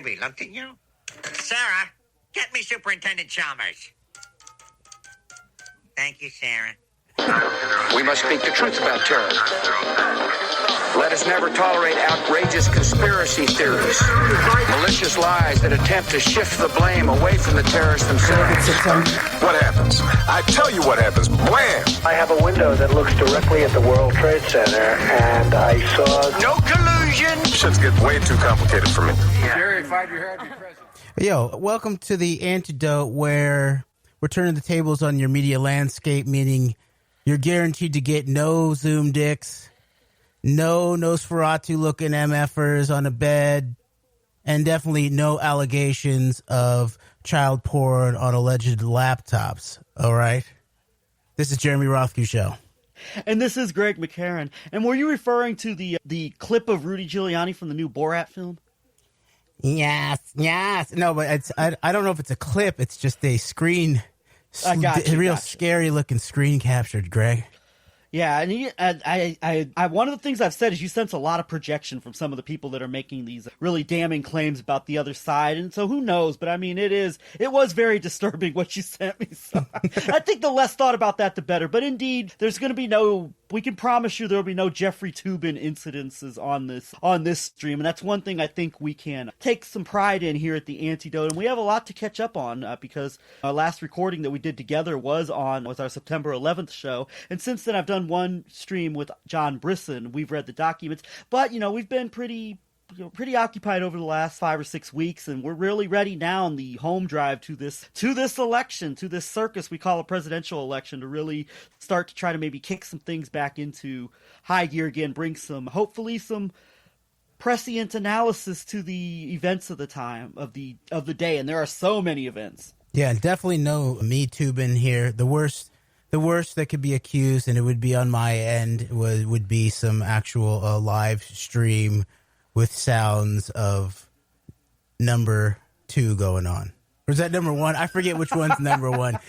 baby looked at you? Sarah, get me Superintendent Chalmers. Thank you, Sarah. We must speak the truth about terror. Let us never tolerate outrageous conspiracy theories, malicious lies that attempt to shift the blame away from the terrorists themselves. What happens? I tell you what happens. Blam! I have a window that looks directly at the World Trade Center, and I saw... No collusion! Shit's getting way too complicated for me. Jerry, 5-year happy president. Yo, welcome to the AnteDote, where we're turning the tables on your media landscape, meaning you're guaranteed to get no Zoom dicks, no Nosferatu-looking MFers on a bed, and definitely no allegations of child porn on alleged laptops, all right? This is Jeremy Rothke Show. And this is Greg McCarran. And were you referring to the clip of Rudy Giuliani from the new Borat film? Yes. No, but I don't know if it's a clip. It's just a screen, scary-looking screen captured, Greg. Yeah, and one of the things I've said is you sense a lot of projection from some of the people that are making these really damning claims about the other side, and so who knows? But I mean, it was very disturbing what you sent me. So I think the less thought about that, the better. But indeed, there's going to be we can promise you there will be no Jeffrey Toobin incidences on this stream, and that's one thing I think we can take some pride in here at the AnteDote, and we have a lot to catch up on because our last recording that we did together was our September 11th show, and since then I've done one stream with John Brisson. We've read the documents, but we've been pretty occupied over the last 5 or 6 weeks, and we're really ready now on the home drive to this election, to this circus we call a presidential election, to really start to try to maybe kick some things back into high gear again, bring hopefully some prescient analysis to the events of the time of the day, and there are so many events. Yeah, definitely no Me Toobin here. The worst that could be accused, and it would be on my end, would be some actual live stream with sounds of number 2 going on. Or is that number 1? I forget which one's number 1.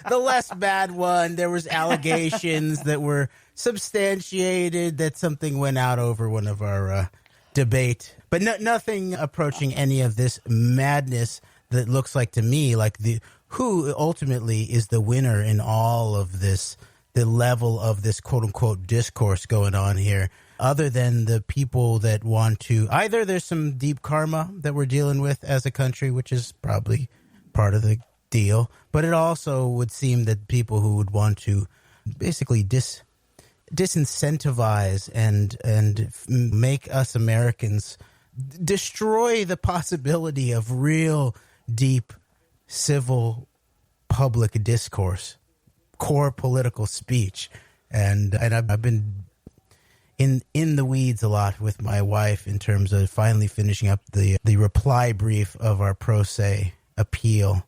The less bad one, there was allegations that were substantiated that something went out over one of our debate. But nothing approaching any of this madness that looks like to me like who ultimately is the winner in all of this, the level of this quote-unquote discourse going on here, other than the people that want to, either there's some deep karma that we're dealing with as a country, which is probably part of the deal, but it also would seem that people who would want to basically disincentivize and make us Americans destroy the possibility of real deep civil public discourse, core political speech. And I've been in the weeds a lot with my wife in terms of finally finishing up the reply brief of our pro se appeal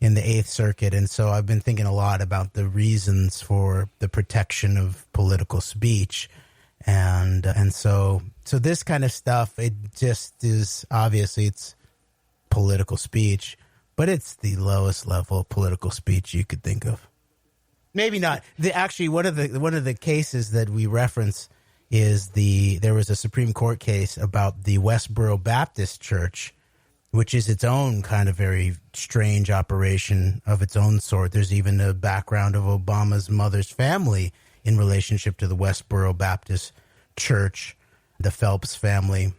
in the 8th Circuit. And so I've been thinking a lot about the reasons for the protection of political speech. And so this kind of stuff, it just is, obviously it's political speech, but it's the lowest level of political speech you could think of. Maybe not. Actually, one of the cases that we reference is there was a Supreme Court case about the Westboro Baptist Church, which is its own kind of very strange operation of its own sort. There's even a background of Obama's mother's family in relationship to the Westboro Baptist Church, the Phelps family.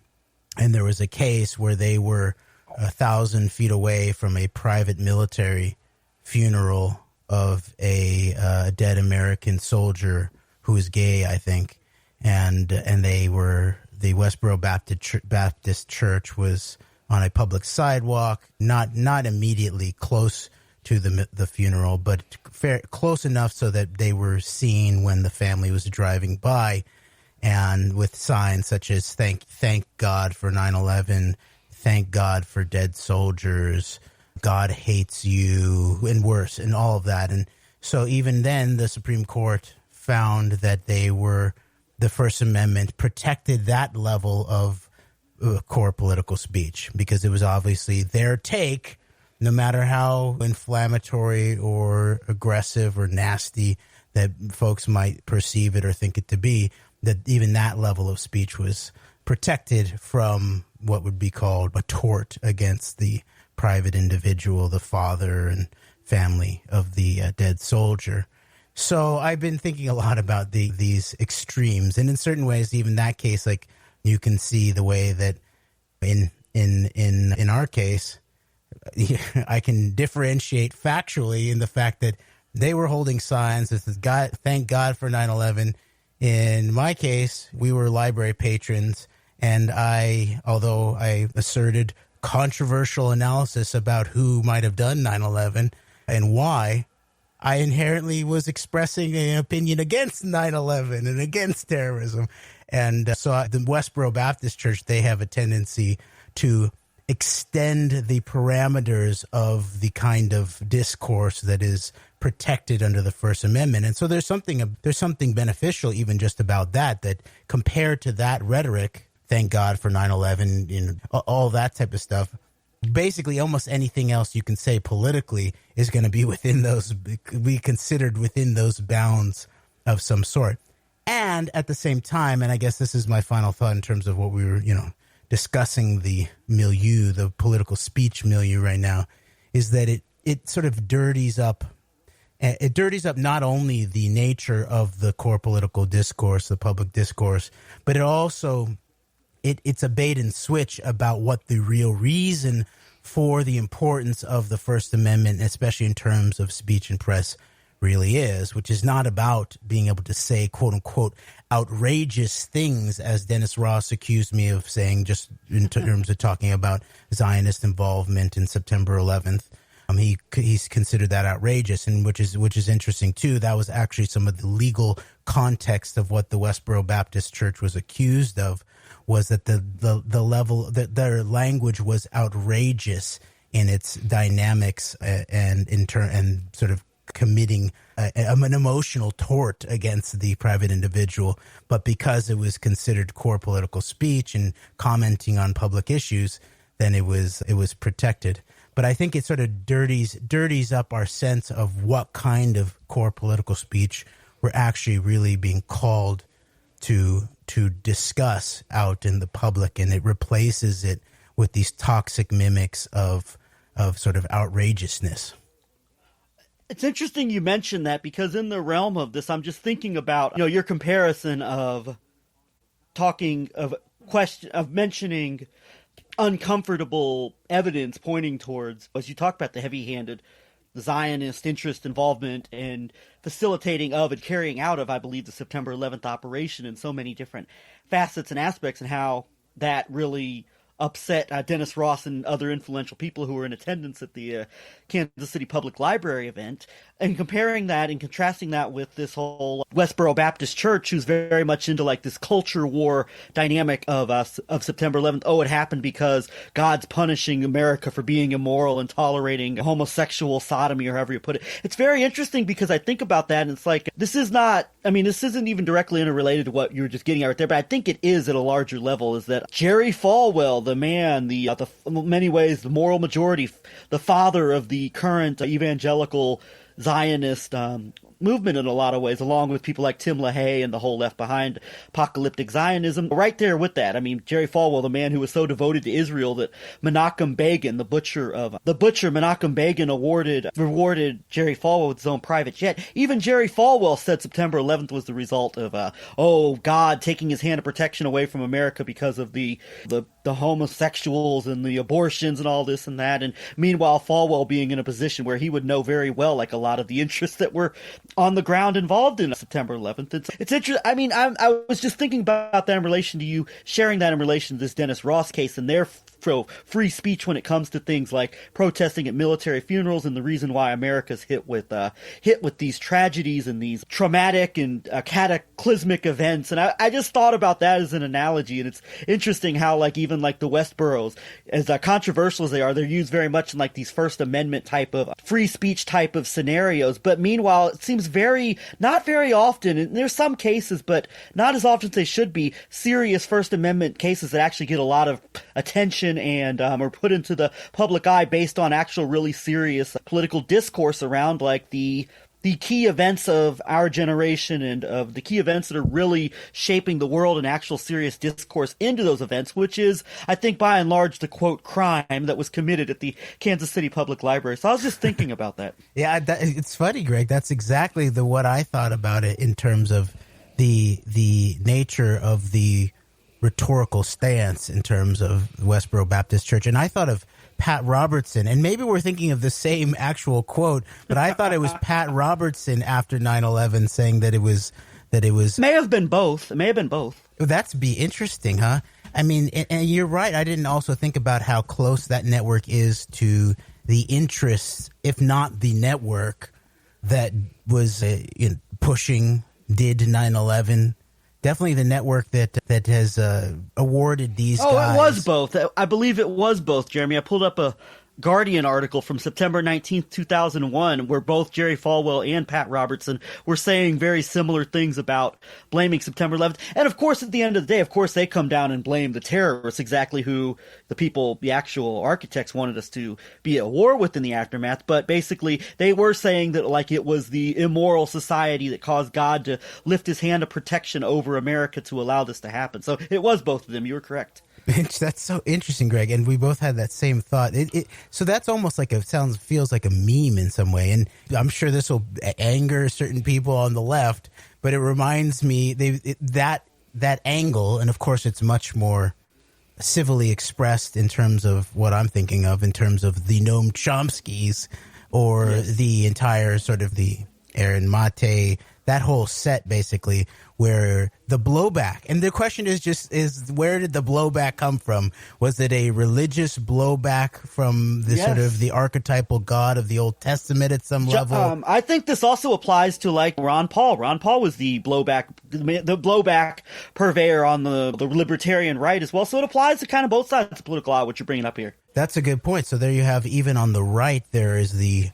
And there was a case where they were 1,000 feet away from a private military funeral of a dead American soldier who was gay, I think. And the Westboro Baptist Church was on a public sidewalk, not immediately close to the funeral, but close enough so that they were seen when the family was driving by, and with signs such as thank God for 9/11, thank God for dead soldiers, God hates you, and worse, and all of that. And so even then, the Supreme Court found that the First Amendment protected that level of core political speech, because it was obviously their take, no matter how inflammatory or aggressive or nasty that folks might perceive it or think it to be, that even that level of speech was protected from what would be called a tort against the private individual, the father and family of the dead soldier. So I've been thinking a lot about these extremes, and in certain ways, even that case, like you can see the way that in our case, I can differentiate factually in the fact that they were holding signs that says "God, thank God for 9/11." In my case, we were library patrons, and although I asserted controversial analysis about who might have done 9/11 and why, I inherently was expressing an opinion against 9/11 and against terrorism. And so the Westboro Baptist Church, they have a tendency to extend the parameters of the kind of discourse that is protected under the First Amendment. And so there's something beneficial even just about that compared to that rhetoric, thank God for 9/11, all that type of stuff, basically almost anything else you can say politically is going to be considered within those bounds of some sort. And at the same time, and I guess this is my final thought in terms of what we were, discussing the milieu, the political speech milieu right now, is that it sort of dirties up not only the nature of the core political discourse, the public discourse, but it also it's a bait and switch about what the real reason for the importance of the First Amendment, especially in terms of speech and press, really is, which is not about being able to say, quote unquote, outrageous things, as Dennis Ross accused me of saying, just in terms of talking about Zionist involvement in September 11th. He's considered that outrageous, and which is interesting too. That was actually some of the legal context of what the Westboro Baptist Church was accused of, was that the level that their language was outrageous in its dynamics and sort of committing an emotional tort against the private individual, but because it was considered core political speech and commenting on public issues, then it was protected. But I think it sort of dirties up our sense of what kind of core political speech we're actually really being called to discuss out in the public, and it replaces it with these toxic mimics of sort of outrageousness. It's interesting you mentioned that, because in the realm of this, I'm just thinking about your comparison of mentioning uncomfortable evidence pointing towards, as you talk about the heavy-handed Zionist interest, involvement, and facilitating of and carrying out of, I believe, the September 11th operation in so many different facets and aspects, and how that really upset Dennis Ross and other influential people who were in attendance at the Kansas City Public Library event, and comparing that and contrasting that with this whole Westboro Baptist Church, who's very much into like this culture war dynamic of September 11th. Oh, it happened because God's punishing America for being immoral and tolerating homosexual sodomy, or however you put it. It's very interesting because I think about that, and it's like, this isn't even directly interrelated to what you were just getting at right there, but I think it is at a larger level, is that Jerry Falwell, the man, the in many ways, the moral majority, the father of the current evangelical Zionist movement in a lot of ways, along with people like Tim LaHaye and the whole Left Behind apocalyptic Zionism. Right there with that, I mean, Jerry Falwell, the man who was so devoted to Israel that Menachem Begin, the butcher Menachem Begin rewarded Jerry Falwell with his own private jet. Even Jerry Falwell said September 11th was the result of God taking his hand of protection away from America because of the homosexuals and the abortions and all this and that. And meanwhile, Falwell being in a position where he would know very well, like a lot of the interests that were on the ground involved in September 11th. It's interesting. I mean, I was just thinking about that in relation to you sharing that in relation to this Dennis Ross case and their free speech when it comes to things like protesting at military funerals, and the reason why America's hit with these tragedies and these traumatic and cataclysmic events. And I just thought about that as an analogy, and it's interesting how like even like the Westboros, as controversial as they are, they're used very much in like these First Amendment type of free speech type of scenarios. But meanwhile, it seems not very often, and there's some cases, but not as often as they should be, serious First Amendment cases that actually get a lot of attention and are put into the public eye based on actual really serious political discourse around like the the key events of our generation and of the key events that are really shaping the world and actual serious discourse into those events, which is, I think, by and large, the quote crime that was committed at the Kansas City Public Library. So I was just thinking about that. Yeah, it's funny, Greg. That's exactly what I thought about it in terms of the nature of the rhetorical stance in terms of Westboro Baptist Church. And I thought of Pat Robertson, and maybe we're thinking of the same actual quote, but I thought it was Pat Robertson after 9/11 saying that it was May have been both. It may have been both. That's be interesting, huh? I mean, and you're right. I didn't also think about how close that network is to the interests, if not the network that was pushing, did 9/11. Definitely the network that has awarded these guys. Oh, it was both. I believe it was both, Jeremy. I pulled up a Guardian article from September 19th, 2001, where both Jerry Falwell and Pat Robertson were saying very similar things about blaming September 11th. And of course, at the end of the day, of course, they come down and blame the terrorists, exactly who the people, the actual architects wanted us to be at war with in the aftermath. But basically, they were saying that like it was the immoral society that caused God to lift his hand of protection over America to allow this to happen. So it was both of them. You were correct. That's so interesting, Greg, and we both had that same thought. So that's almost like feels like a meme in some way, and I'm sure this will anger certain people on the left. But it reminds me that angle, and of course, it's much more civilly expressed in terms of what I'm thinking of, in terms of the Noam Chomskys or the entire sort of the Aaron Mate, that whole set basically, where the blowback, and the question is where did the blowback come from? Was it a religious blowback from the sort of the archetypal God of the Old Testament at some level? I think this also applies to like Ron Paul. Ron Paul was the blowback purveyor on the libertarian right as well. So it applies to kind of both sides of the political aisle, what you're bringing up here. That's a good point. So there you have, even on the right, there is the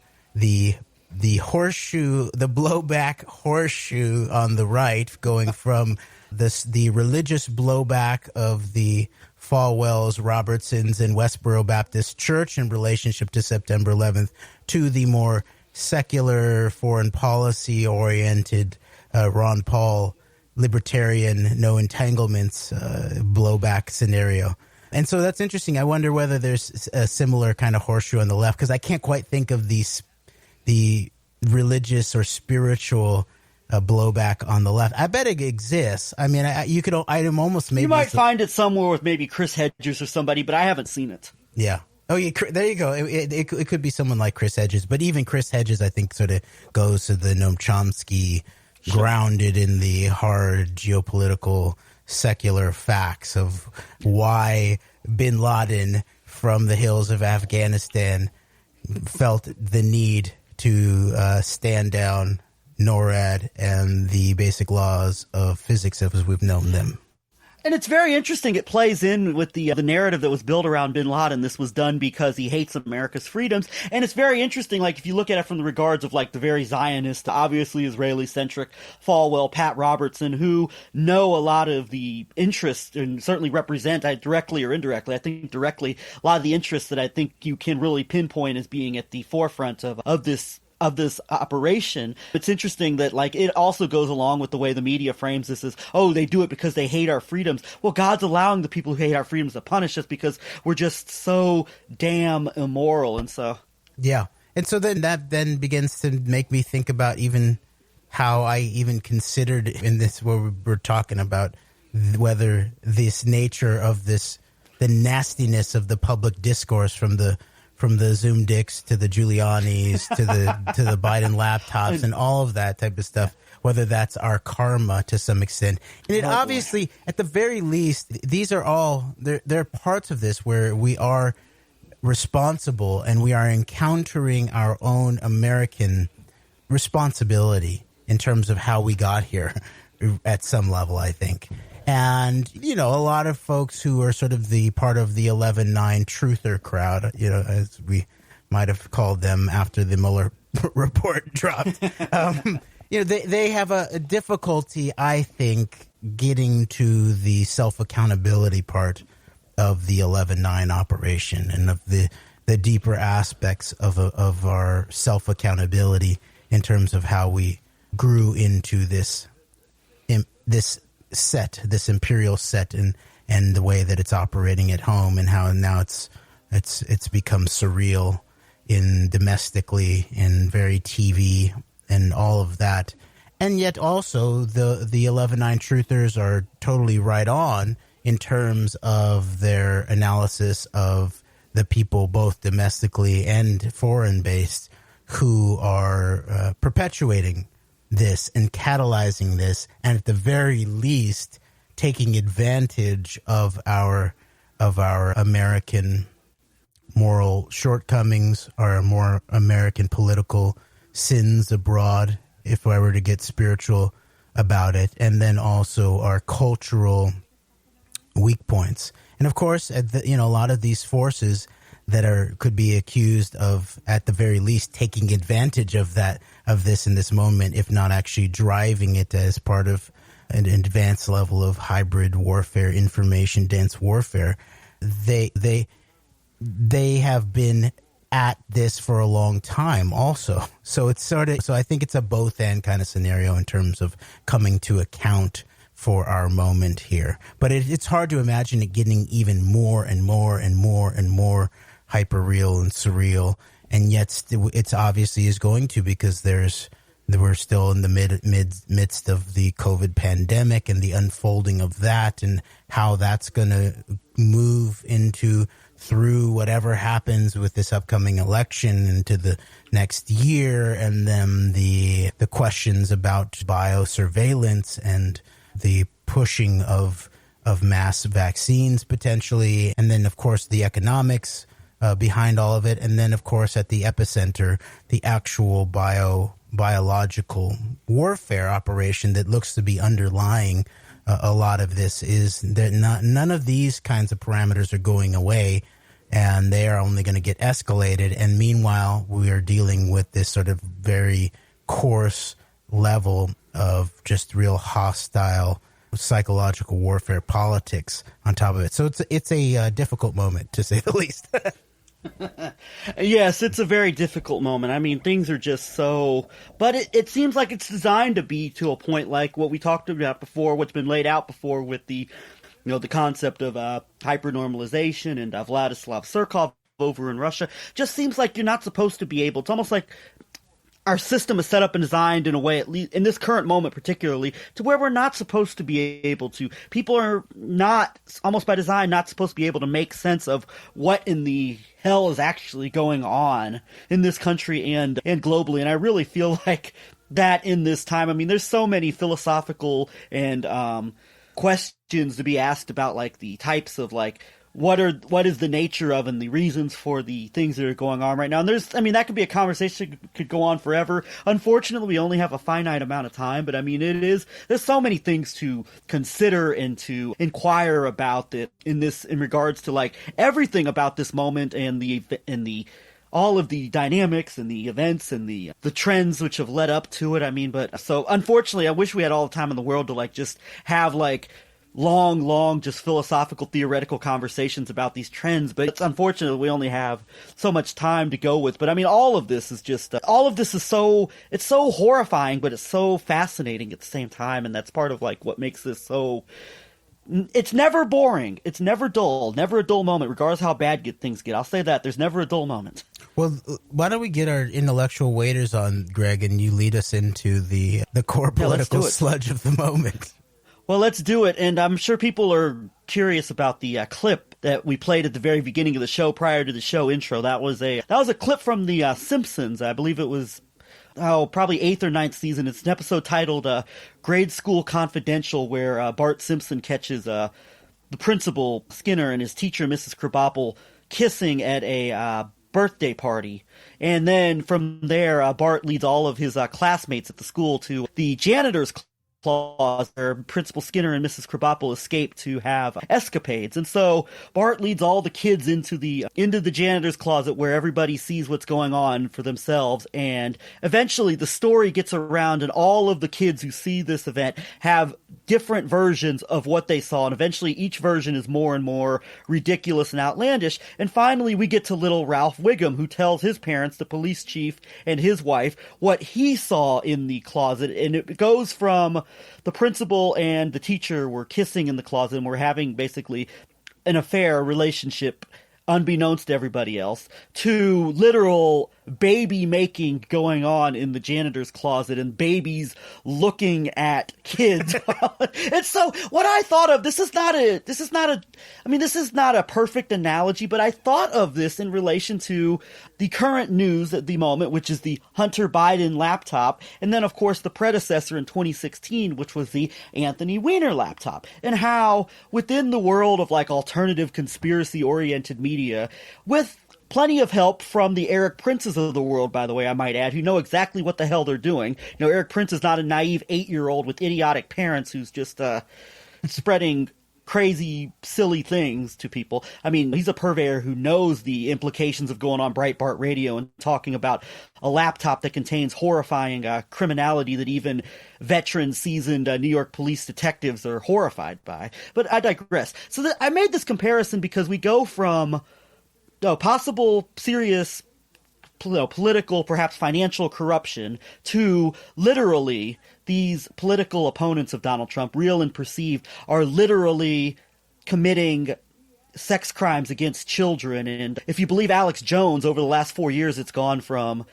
horseshoe, the blowback horseshoe on the right, going from the religious blowback of the Falwells, Robertsons, and Westboro Baptist Church in relationship to September 11th to the more secular, foreign policy oriented Ron Paul libertarian, no entanglements blowback scenario. And so that's interesting. I wonder whether there's a similar kind of horseshoe on the left, because I can't quite think of the religious or spiritual blowback on the left. I bet it exists. I mean, I'm almost maybe. You might find it somewhere with maybe Chris Hedges or somebody, but I haven't seen it. Yeah. Oh, yeah. There you go. It could be someone like Chris Hedges, but even Chris Hedges, I think, sort of goes to the Noam Chomsky, grounded in the hard geopolitical secular facts of why bin Laden from the hills of Afghanistan felt the need to stand down NORAD and the basic laws of physics as we've known them. And it's very interesting. It plays in with the narrative that was built around bin Laden. This was done because he hates America's freedoms. And it's very interesting, like, if you look at it from the regards of, like, the very Zionist, obviously Israeli-centric Falwell, Pat Robertson, who know a lot of the interests and certainly represent, directly or indirectly, I think directly, a lot of the interests that I think you can really pinpoint as being at the forefront of this operation. It's interesting that, like, it also goes along with the way the media frames this as, oh, they do it because they hate our freedoms. Well, God's allowing the people who hate our freedoms to punish us because we're just so damn immoral. And so, yeah. And so then that then begins to make me think about even how I even considered in this, where we're talking about whether this nature of this, the nastiness of the public discourse from the Zoom dicks to the Giulianis to the Biden laptops and all of that type of stuff, whether that's our karma to some extent. And it obviously, at the very least, these are all, they're parts of this where we are responsible and we are encountering our own American responsibility in terms of how we got here at some level, I think. And, you know, a lot of folks who are sort of the part of the 11/9 truther crowd, you know, as we might have called them after the Mueller report dropped, you know, they have a difficulty, I think, getting to the self-accountability part of the 11/9 operation and of the deeper aspects of our self-accountability in terms of how we grew into this imperial set, and the way that it's operating at home, and how now it's become surreal in domestically and very TV and all of that. And yet also the 11/9 truthers are totally right on in terms of their analysis of the people, both domestically and foreign based, who are perpetuating this and catalyzing this, and at the very least taking advantage of our American moral shortcomings, our more American political sins abroad, if I were to get spiritual about it, and then also our cultural weak points. And of course, a lot of these forces that could be accused of, at the very least, taking advantage of this in this moment, if not actually driving it as part of an advanced level of hybrid warfare, information dense warfare. They have been at this for a long time also. So I think it's a both and kind of scenario in terms of coming to account for our moment here. But it's hard to imagine it getting even more and more and more and more hyper real and surreal. And yet it's obviously is going to, because we're still in the midst of the COVID pandemic and the unfolding of that, and how that's going to move through whatever happens with this upcoming election into the next year, and then the questions about biosurveillance and the pushing of mass vaccines potentially, and then of course the economics behind all of it, and then of course at the epicenter, the actual biological warfare operation that looks to be underlying a lot of this. Is that none of these kinds of parameters are going away, and they are only going to get escalated. And meanwhile, we are dealing with this sort of very coarse level of just real hostile psychological warfare politics on top of it. So it's a difficult moment, to say the least. Yes, it's a very difficult moment. I mean, things are just so... But it seems like it's designed to be to a point like what we talked about before, what's been laid out before with the concept of hypernormalization and Vladislav Surkov over in Russia. Just seems like you're not supposed to be able... It's almost like our system is set up and designed in a way, at least in this current moment particularly, to where we're not supposed to be able to. People are not, almost by design, not supposed to be able to make sense of what in the hell is actually going on in this country and globally. And I really feel like that in this time, I mean, there's so many philosophical and questions to be asked about, like the types of like, what is the nature of and the reasons for the things that are going on right now. And that could be a conversation that could go on forever. Unfortunately, we only have a finite amount of time, but I mean, there's so many things to consider and to inquire about that in regards to like everything about this moment and the all of the dynamics and the events and the trends which have led up to it. I mean, but so unfortunately, I wish we had all the time in the world to like just have like long, just philosophical, theoretical conversations about these trends, but it's unfortunate we only have so much time to go with. But I mean, all of this is just, it's so horrifying, but it's so fascinating at the same time, and that's part of like what makes this so... It's never boring. It's never dull. Never a dull moment, regardless of how bad things get. I'll say that. There's never a dull moment. Well, why don't we get our intellectual waiters on, Greg, and you lead us into the core political sludge of the moment. Well, let's do it, and I'm sure people are curious about the clip that we played at the very beginning of the show prior to the show intro. That was a clip from the Simpsons. I believe it was probably 8th or 9th season. It's an episode titled Grade School Confidential, where Bart Simpson catches the principal, Skinner, and his teacher, Mrs. Krabappel, kissing at a birthday party. And then from there, Bart leads all of his classmates at the school to the janitor's closet where Principal Skinner and Mrs. Krabappel escape to have escapades. And so Bart leads all the kids into the janitor's closet where everybody sees what's going on for themselves. And eventually the story gets around and all of the kids who see this event have different versions of what they saw. And eventually each version is more and more ridiculous and outlandish. And finally we get to little Ralph Wiggum, who tells his parents, the police chief and his wife, what he saw in the closet. And it goes from the principal and the teacher were kissing in the closet and were having basically an affair, relationship, unbeknownst to everybody else, to literal baby making going on in the janitor's closet and babies looking at kids. And so what I thought of, this is not a perfect analogy, but I thought of this in relation to the current news at the moment, which is the Hunter Biden laptop. And then of course the predecessor in 2016, which was the Anthony Weiner laptop, and how within the world of like alternative conspiracy oriented media, with plenty of help from the Eric Princes of the world, by the way, I might add, who know exactly what the hell they're doing. You know, Eric Prince is not a naive 8-year-old with idiotic parents who's just spreading crazy, silly things to people. I mean, he's a purveyor who knows the implications of going on Breitbart Radio and talking about a laptop that contains horrifying criminality that even veteran, seasoned New York police detectives are horrified by. But I digress. So I made this comparison because we go from possible serious political, perhaps financial corruption to literally these political opponents of Donald Trump, real and perceived, are literally committing sex crimes against children. And if you believe Alex Jones, over the last 4 years, it's gone from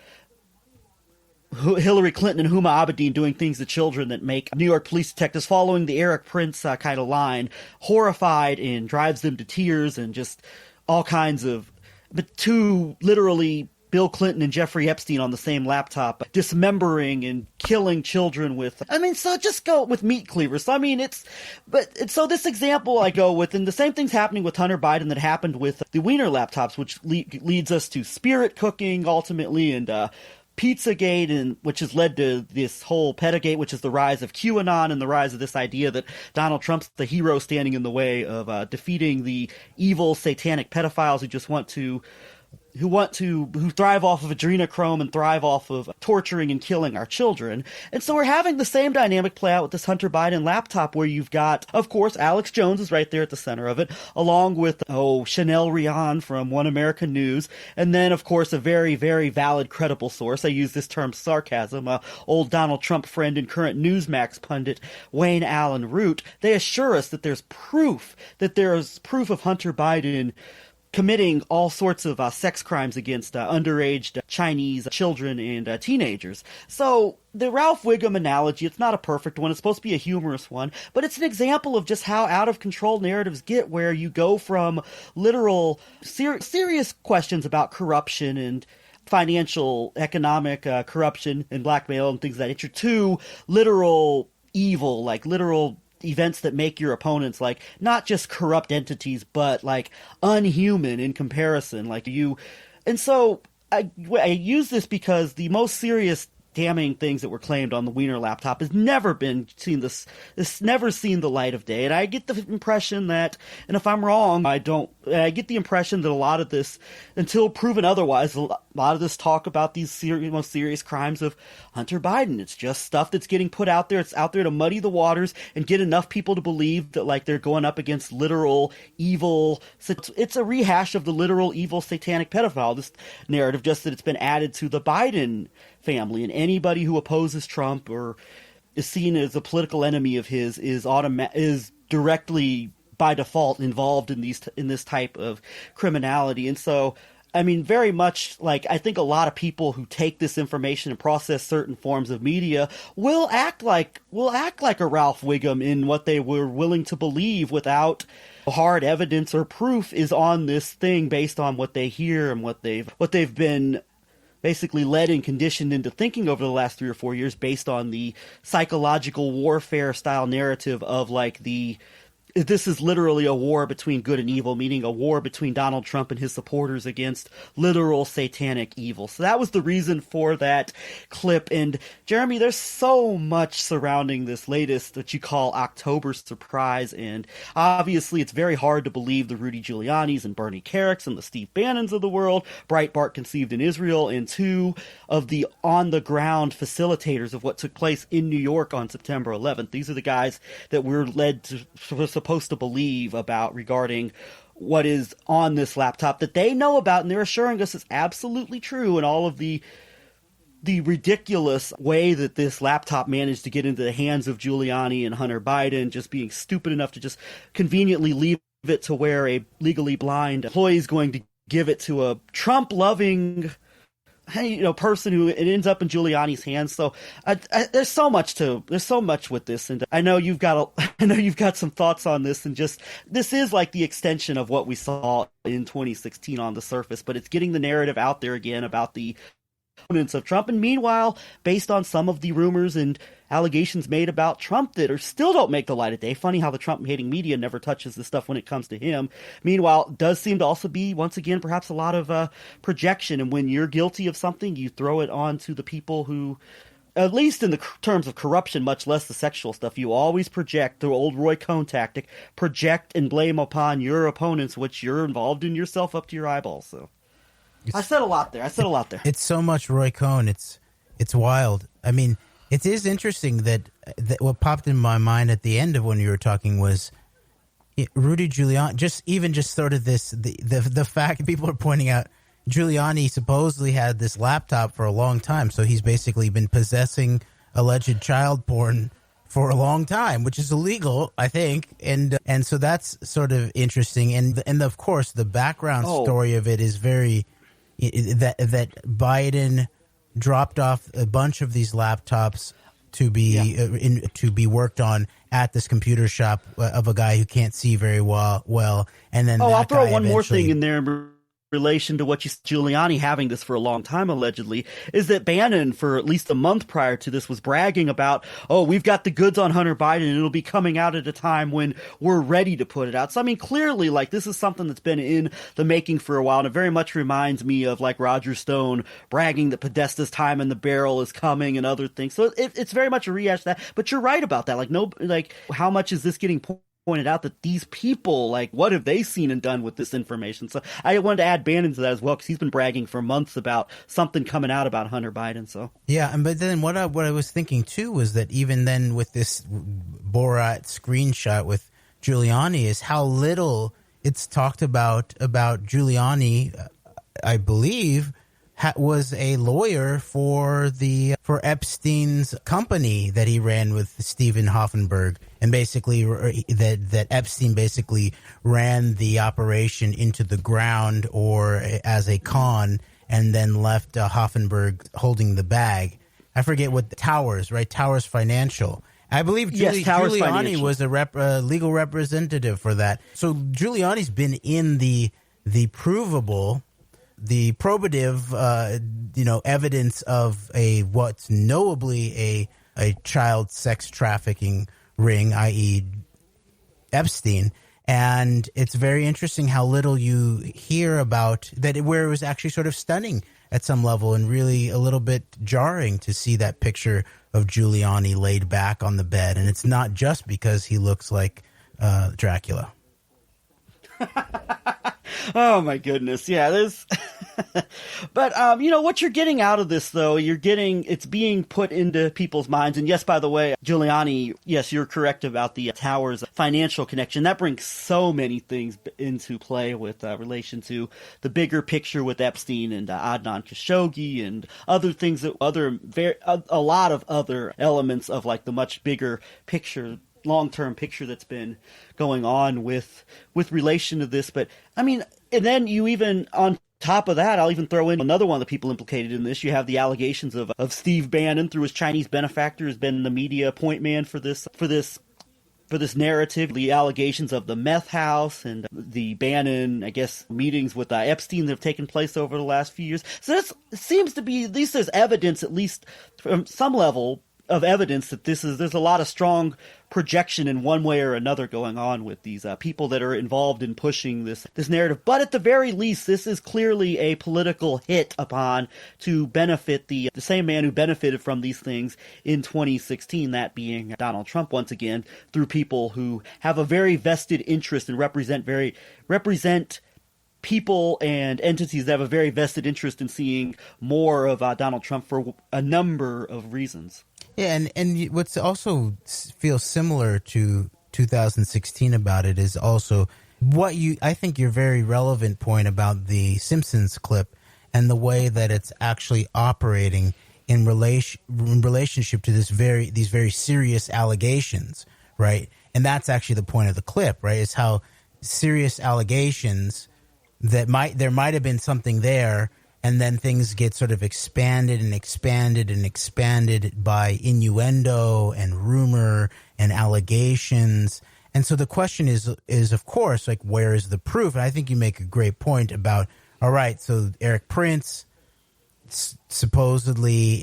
Hillary Clinton and Huma Abedin doing things to children that make New York police detectives, following the Eric Prince kind of line, horrified and drives them to tears and just all kinds of, but to literally Bill Clinton and Jeffrey Epstein on the same laptop, dismembering and killing children with, so just go with meat cleavers. So, so this example I go with, and the same thing's happening with Hunter Biden that happened with the Wiener laptops, which leads us to spirit cooking ultimately, and Pizzagate, and which has led to this whole Pedagate, which is the rise of QAnon and the rise of this idea that Donald Trump's the hero standing in the way of defeating the evil satanic pedophiles who thrive off of adrenochrome and thrive off of torturing and killing our children. And so we're having the same dynamic play out with this Hunter Biden laptop, where you've got, of course, Alex Jones is right there at the center of it, along with, Chanel Rian from One American News, and then, of course, a very, very valid, credible source. I use this term sarcasm, old Donald Trump friend and current Newsmax pundit Wayne Allen Root. They assure us that there's proof of Hunter Biden committing all sorts of sex crimes against underage Chinese children and teenagers. So the Ralph Wiggum analogy, it's not a perfect one. It's supposed to be a humorous one, but it's an example of just how out of control narratives get, where you go from literal serious questions about corruption and financial, economic corruption and blackmail and things of that nature to literal evil, like literal events that make your opponents like not just corrupt entities, but like unhuman in comparison, like you. And so I use this because the most serious damning things that were claimed on the Wiener laptop has never never seen the light of day. And I get the impression that, and if I'm wrong, I get the impression that a lot of this, until proven otherwise, a lot of this talk about these most serious crimes of Hunter Biden, it's just stuff that's getting put out there. It's out there to muddy the waters and get enough people to believe that like they're going up against literal evil. It's a rehash of the literal evil satanic pedophile, this narrative, just that it's been added to the Biden family, and anybody who opposes Trump or is seen as a political enemy of his is directly by default involved in this type of criminality. And so, very much like, I think a lot of people who take this information and process certain forms of media will act like a Ralph Wiggum in what they were willing to believe without hard evidence or proof is on this thing based on what they hear and what they've been basically led and conditioned into thinking over the last 3 or 4 years, based on the psychological warfare style narrative of like the this is literally a war between good and evil, meaning a war between Donald Trump and his supporters against literal satanic evil. So that was the reason for that clip. And Jeremy, there's so much surrounding this latest, what you call October surprise. And obviously it's very hard to believe the Rudy Giuliani's and Bernie Kerrick's and the Steve Bannons of the world, Breitbart conceived in Israel, and two of the on-the-ground facilitators of what took place in New York on September 11th. These are the guys that we're supposed to believe about regarding what is on this laptop that they know about, and they're assuring us is absolutely true, and all of the ridiculous way that this laptop managed to get into the hands of Giuliani and Hunter Biden, just being stupid enough to just conveniently leave it to where a legally blind employee is going to give it to a Trump-loving person who it ends up in Giuliani's hands. So there's so much with this, and I know you've got some thoughts on this, and just this is like the extension of what we saw in 2016 on the surface, but it's getting the narrative out there again about the opponents of Trump. And meanwhile, based on some of the rumors and allegations made about Trump that are still don't make the light of day. Funny how the Trump-hating media never touches this stuff when it comes to him. Meanwhile, it does seem to also be, once again, perhaps a lot of projection. And when you're guilty of something, you throw it on to the people who, at least in the terms of corruption, much less the sexual stuff, you always project, the old Roy Cohn tactic, project and blame upon your opponents, which you're involved in yourself up to your eyeballs. So I said a lot there. It's so much Roy Cohn. It's wild. I mean, it is interesting that what popped in my mind at the end of when you were talking was Rudy Giuliani. Just sort of the fact people are pointing out Giuliani supposedly had this laptop for a long time, so he's basically been possessing alleged child porn for a long time, which is illegal, I think, and so that's sort of interesting. And of course, the background story of it is very that Biden dropped off a bunch of these laptops to be worked on at this computer shop of a guy who can't see very well, and then I'll throw one more thing in there in relation to what Giuliani having this for a long time allegedly, is that Bannon for at least a month prior to this was bragging about, we've got the goods on Hunter Biden and it'll be coming out at a time when we're ready to put it out. So I mean, clearly, like, this is something that's been in the making for a while, and it very much reminds me of like Roger Stone bragging that Podesta's time in the barrel is coming and other things. So it's very much a rehash of that, but you're right about that. Like how much is this getting pointed out that these people, like, what have they seen and done with this information? So I wanted to add Bannon to that as well, because he's been bragging for months about something coming out about Hunter Biden. So yeah, but then what I was thinking too was that even then with this Borat screenshot with Giuliani is how little it's talked about Giuliani. I believe was a lawyer for Epstein's company that he ran with Stephen Hoffenberg, and basically that Epstein basically ran the operation into the ground or as a con, and then left Hoffenberg holding the bag. I forget what Towers Financial. I believe Giuliani was a legal representative for that. So Giuliani's been in the provable, the probative, evidence of what's knowably a child sex trafficking ring, i.e. Epstein. And it's very interesting how little you hear about that, where it was actually sort of stunning at some level and really a little bit jarring to see that picture of Giuliani laid back on the bed. And it's not just because he looks like Dracula. Oh my goodness. Yeah, this but what you're getting out of this, though, it's being put into people's minds. And yes, by the way, Giuliani, yes, you're correct about the Towers financial connection. That brings so many things into play with relation to the bigger picture with Epstein and Adnan Khashoggi and other things, a lot of other elements of like the much bigger picture, long-term picture that's been going on with relation to this. But I mean, and then you even, on top of that, I'll even throw in another one of the people implicated in this. You have the allegations of Steve Bannon, through his Chinese benefactor, has been the media point man for this narrative. The allegations of the meth house and the Bannon, I guess, meetings with Epstein that have taken place over the last few years. So this seems to be, at least there's evidence, at least from some level, of evidence that there's a lot of strong projection in one way or another going on with these people that are involved in pushing this narrative. But at the very least, this is clearly a political hit upon to benefit the same man who benefited from these things in 2016, that being Donald Trump once again, through people who have a very vested interest and represent people and entities that have a very vested interest in seeing more of Donald Trump for a number of reasons. Yeah, and what's also feels similar to 2016 about it is also I think your very relevant point about the Simpsons clip and the way that it's actually operating in relationship to these very serious allegations, right? And that's actually the point of the clip, right? Is how serious allegations that there might have been something there, and then things get sort of expanded by innuendo and rumor and allegations. And so the question is of course, like, where is the proof? And I think you make a great point about, all right, so Eric Prince supposedly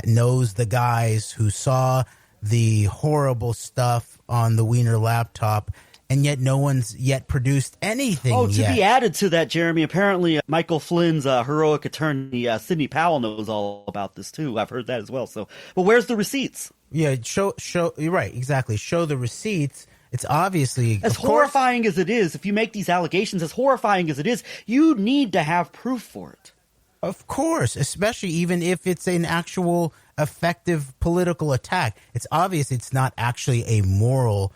knows the guys who saw the horrible stuff on the Wiener laptop, and yet no one's yet produced anything. Oh, to be added to that, Jeremy, apparently Michael Flynn's heroic attorney, Sidney Powell, knows all about this too. I've heard that as well. So, but where's the receipts? Yeah, show. You're right, exactly. Show the receipts. It's obviously as horrifying as it is. If you make these allegations, as horrifying as it is, you need to have proof for it. Of course, especially even if it's an actual effective political attack. It's obvious it's not actually a moral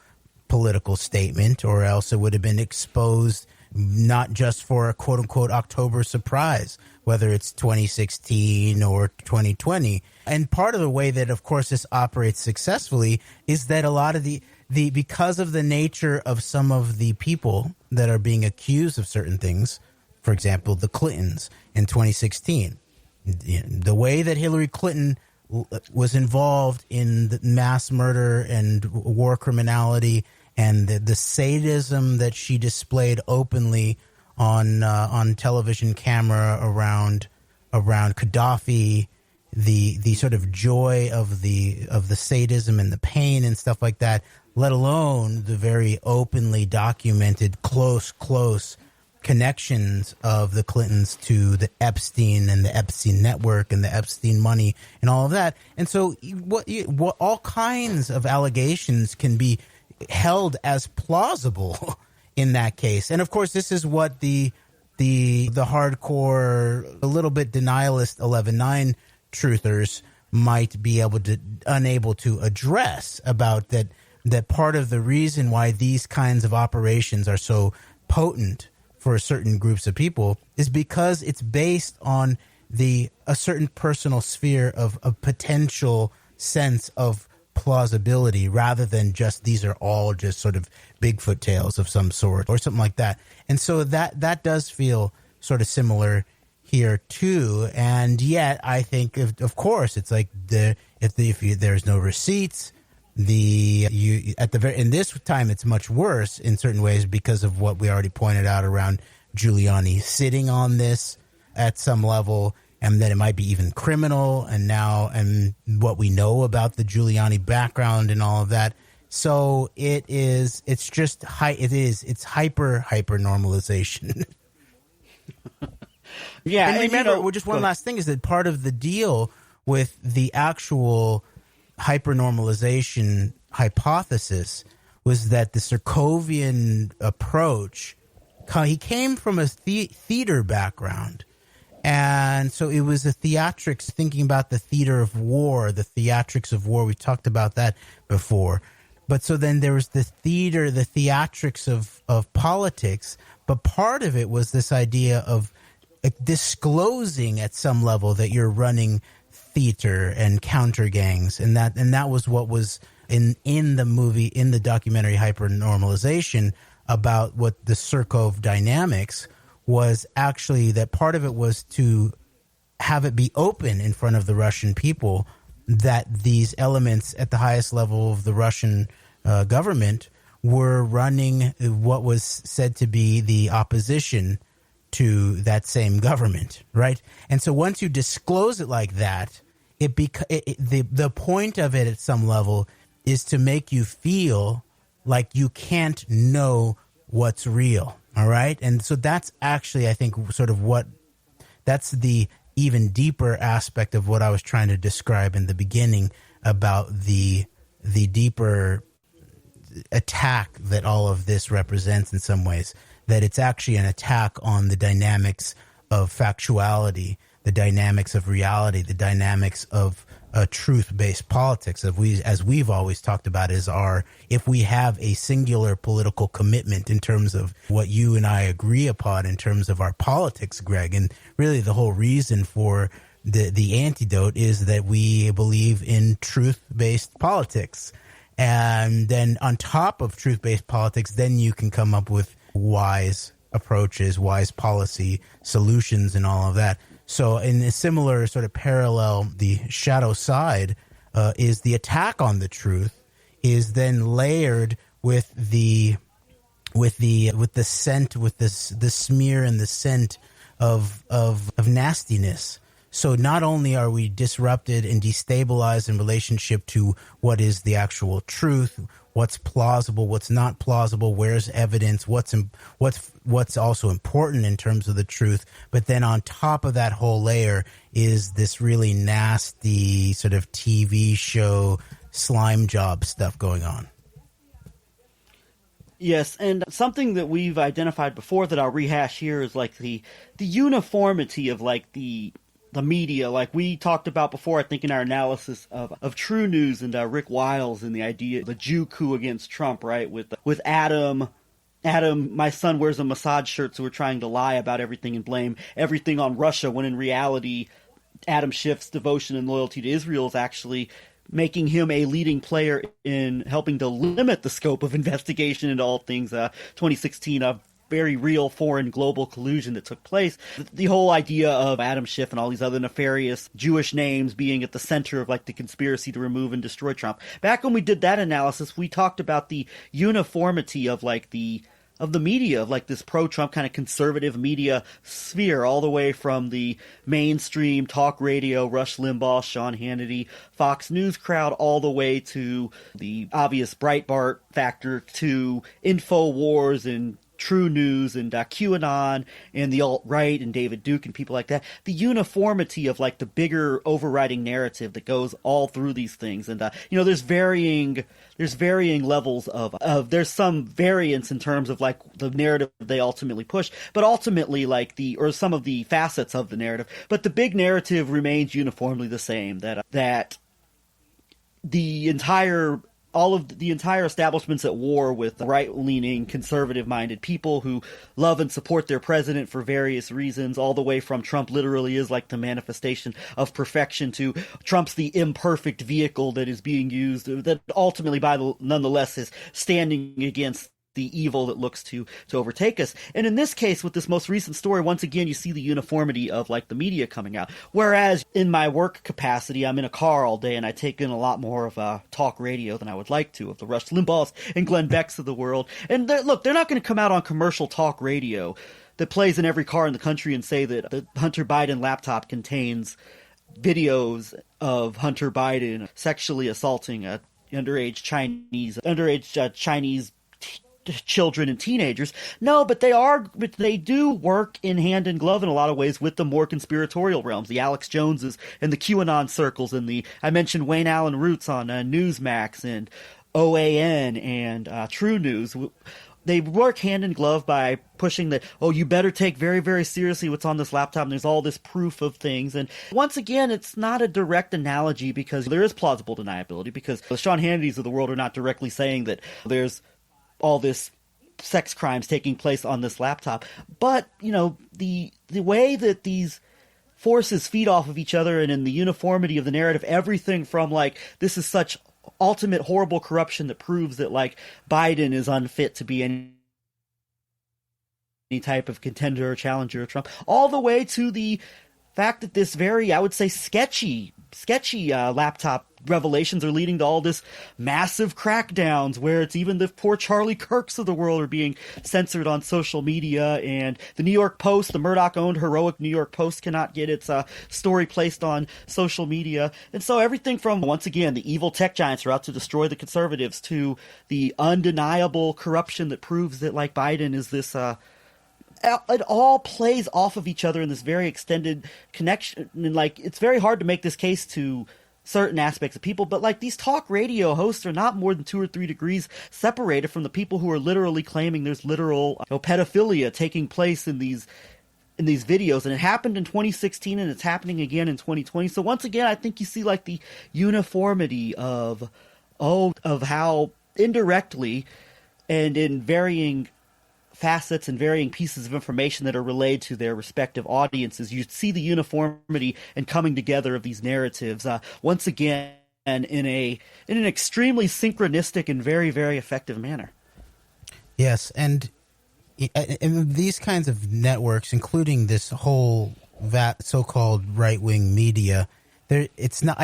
political statement, or else it would have been exposed not just for a quote-unquote October surprise, whether it's 2016 or 2020. And part of the way that, of course, this operates successfully is that a lot of the because of the nature of some of the people that are being accused of certain things, for example, the Clintons in 2016, the way that Hillary Clinton was involved in the mass murder and war criminality, and the sadism that she displayed openly on television camera around Gaddafi, the sort of joy of the sadism and the pain and stuff like that, let alone the very openly documented close connections of the Clintons to the Epstein and the Epstein network and the Epstein money and all of that. And so what all kinds of allegations can be held as plausible in that case. And of course, this is what the hardcore, a little bit denialist 11/9 truthers might be unable to address, about that part of the reason why these kinds of operations are so potent for certain groups of people is because it's based on a certain personal sphere of a potential sense of plausibility, rather than just these are all just sort of Bigfoot tales of some sort or something like that. And so that does feel sort of similar here too. And yet I think of course it's like if there's no receipts, in this time it's much worse in certain ways because of what we already pointed out around Giuliani sitting on this at some level, and that it might be even criminal, and what we know about the Giuliani background and all of that. So it's hyper normalization. Yeah. And remember, just one last thing is that part of the deal with the actual hypernormalization hypothesis was that the Sarkovian approach, he came from a theater background. And so it was a theatrics, thinking about the theater of war, the theatrics of war. We talked about that before. But so then there was the theatrics of politics. But part of it was this idea of disclosing at some level that you're running theater and counter gangs. And that was what was in the movie, in the documentary Hypernormalization, about what the Surkov dynamics was actually, that part of it was to have it be open in front of the Russian people that these elements at the highest level of the Russian government were running what was said to be the opposition to that same government, right? And so once you disclose it like that, the point of it at some level is to make you feel like you can't know what's real. All right. And so that's actually, I think, sort of that's the even deeper aspect of what I was trying to describe in the beginning about the deeper attack that all of this represents in some ways, that it's actually an attack on the dynamics of factuality, the dynamics of reality, the dynamics of truth-based politics. As we've always talked about, if we have a singular political commitment in terms of what you and I agree upon in terms of our politics, Greg, and really the whole reason for the antidote is that we believe in truth-based politics. And then on top of truth-based politics, then you can come up with wise approaches, wise policy solutions, and all of that. So in a similar sort of parallel, the shadow side is the attack on the truth is then layered with the scent, with the smear and the scent of nastiness. So not only are we disrupted and destabilized in relationship to what is the actual truth, what's plausible, what's not plausible, where's evidence, what's also important in terms of the truth, but then on top of that whole layer is this really nasty sort of TV show slime job stuff going on. Yes, and something that we've identified before that I'll rehash here is like the uniformity of like the media, like we talked about before, I think in our analysis of True News and Rick Wiles and the idea of the Jew coup against Trump, right? With Adam, my son wears a Mossad shirt, so we're trying to lie about everything and blame everything on Russia, when in reality, Adam Schiff's devotion and loyalty to Israel is actually making him a leading player in helping to limit the scope of investigation into all things 2016 of very real foreign global collusion that took place. The whole idea of Adam Schiff and all these other nefarious Jewish names being at the center of like the conspiracy to remove and destroy Trump. Back when we did that analysis, we talked about the uniformity of like the media, of like this pro-Trump kind of conservative media sphere, all the way from the mainstream talk radio, Rush Limbaugh, Sean Hannity, Fox News crowd, all the way to the obvious Breitbart factor, to InfoWars and True News and QAnon and the alt-right and David Duke and people like that. The uniformity of like the bigger overriding narrative that goes all through these things. And, there's varying levels of there's some variance in terms of like the narrative they ultimately push, but ultimately like some of the facets of the narrative. But the big narrative remains uniformly the same, that the entire establishment's at war with right-leaning, conservative-minded people who love and support their president for various reasons, all the way from Trump literally is like the manifestation of perfection to Trump's the imperfect vehicle that is being used, that ultimately, nonetheless, is standing against the evil that looks to overtake us. And in this case, with this most recent story, once again, you see the uniformity of like the media coming out. Whereas in my work capacity, I'm in a car all day and I take in a lot more of talk radio than I would like to, of the Rush Limbaughs and Glenn Becks of the world. And they're not going to come out on commercial talk radio that plays in every car in the country and say that the Hunter Biden laptop contains videos of Hunter Biden sexually assaulting underage Chinese children and teenagers. No, but they do work in hand in glove in a lot of ways with the more conspiratorial realms, the Alex Joneses and the QAnon circles, and I mentioned Wayne Allen Roots on Newsmax and OAN and True News. They work hand in glove by pushing that, you better take very, very seriously what's on this laptop, and there's all this proof of things. And once again, it's not a direct analogy because there is plausible deniability, because the Sean Hannitys of the world are not directly saying that there's all this sex crimes taking place on this laptop. But, the way that these forces feed off of each other and in the uniformity of the narrative, everything from like, this is such ultimate horrible corruption that proves that like Biden is unfit to be any type of contender or challenger of Trump, all the way to the fact that this very, I would say, sketchy laptop revelations are leading to all this massive crackdowns where it's even the poor Charlie Kirks of the world are being censored on social media, and the New York Post, the Murdoch-owned heroic New York Post, cannot get its story placed on social media. And so everything from, once again, the evil tech giants are out to destroy the conservatives to the undeniable corruption that proves that, like, Biden is this it all plays off of each other in this very extended connection. And, like, it's very hard to make this case to certain aspects of people, but, like, these talk radio hosts are not more than 2 or 3 degrees separated from the people who are literally claiming there's literal pedophilia taking place in these videos. And it happened in 2016 and it's happening again in 2020. So once again, I think you see, like, the uniformity of how indirectly and in varying facets and varying pieces of information that are relayed to their respective audiences, you see the uniformity and coming together of these narratives once again in an extremely synchronistic and very, very effective manner. Yes, and these kinds of networks, including this whole so-called right-wing media, it's not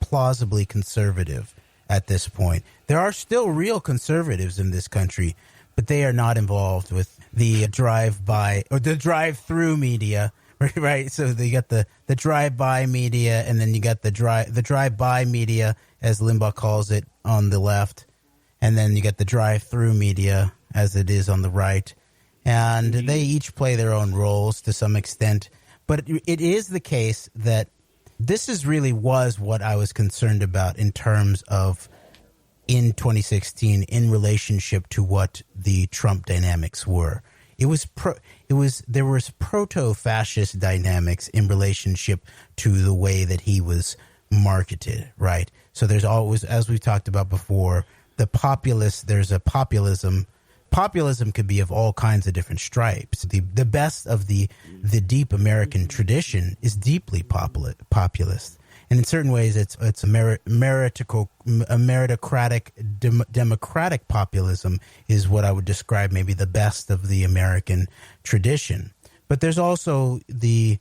plausibly conservative at this point. There are still real conservatives in this country, but they are not involved with the drive-by or the drive-through media, right? So you got the drive-by media, and then you got the drive-by media, as Limbaugh calls it, on the left, and then you got the drive-through media, as it is on the right, and they each play their own roles to some extent. But it is the case that this was what I was concerned about in terms of in 2016 in relationship to what the Trump dynamics were. There was proto-fascist dynamics in relationship to the way that he was marketed, right? So there's always, as we've talked about before, there's a populism. Populism could be of all kinds of different stripes. The best of the deep American tradition is deeply populist. And in certain ways, it's a meritocratic, democratic populism is what I would describe maybe the best of the American tradition. But there's also the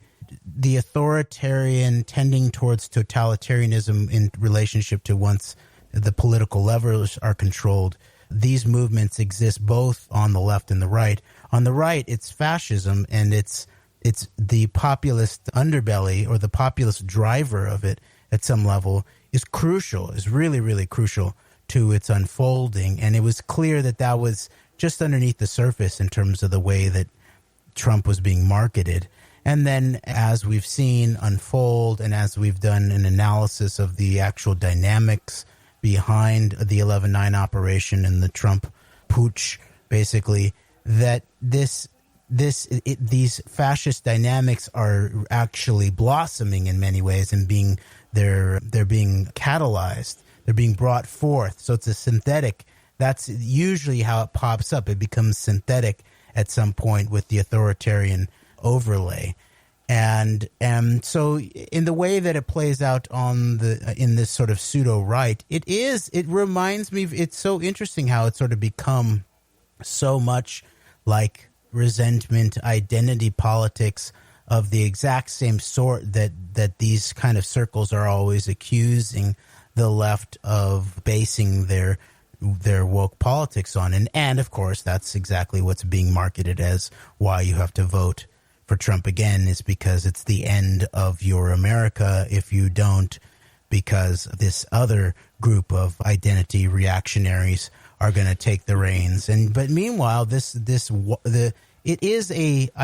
authoritarian tending towards totalitarianism in relationship to once the political levers are controlled. These movements exist both on the left and the right. On the right, it's fascism, and it's the populist underbelly or the populist driver of it at some level is really, really crucial to its unfolding. And it was clear that was just underneath the surface in terms of the way that Trump was being marketed. And then as we've seen unfold and as we've done an analysis of the actual dynamics behind the 11/9 operation and the Trump putsch, basically, that these fascist dynamics are actually blossoming in many ways and they're being catalyzed. They're being brought forth. So it's a synthetic. That's usually how it pops up. It becomes synthetic at some point with the authoritarian overlay. And so in the way that it plays out in this sort of pseudo right, it reminds me, it's so interesting how it's sort of become so much like resentment, identity politics of the exact same sort that these kind of circles are always accusing the left of basing their woke politics on. And of course, that's exactly what's being marketed as why you have to vote for Trump again, is because it's the end of your America if you don't, because this other group of identity reactionaries are going to take the reins. But meanwhile, I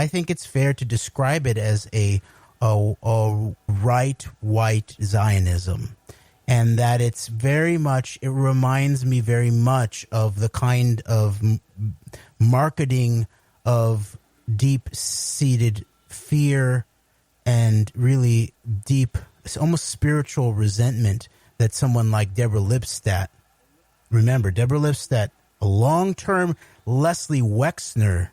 think it's fair to describe it as a right white Zionism, and that it reminds me very much of the kind of marketing of deep-seated fear and really deep, almost spiritual resentment that someone like Deborah Lipstadt, remember, Deborah Lipstadt, a long-term Leslie Wexner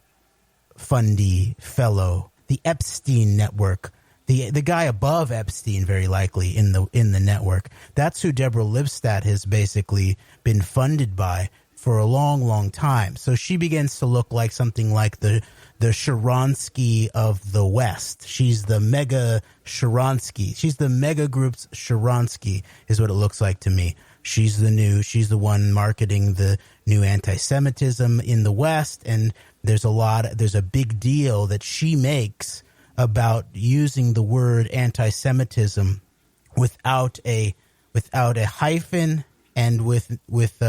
fundee fellow, the Epstein network, the guy above Epstein, very likely in the network. That's who Deborah Lipstadt has basically been funded by for a long, long time. So she begins to look like something like the Sharansky of the West. She's the mega Sharansky. She's the mega group's Sharansky is what it looks like to me. She's the one marketing the new anti-Semitism in the West. And there's a big deal that she makes about using the word anti-Semitism without a hyphen and with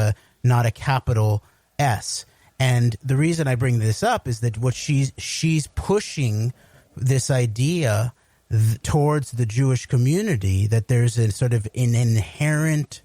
not a capital S. And the reason I bring this up is that what she's pushing this idea towards the Jewish community, that there's a sort of an inherent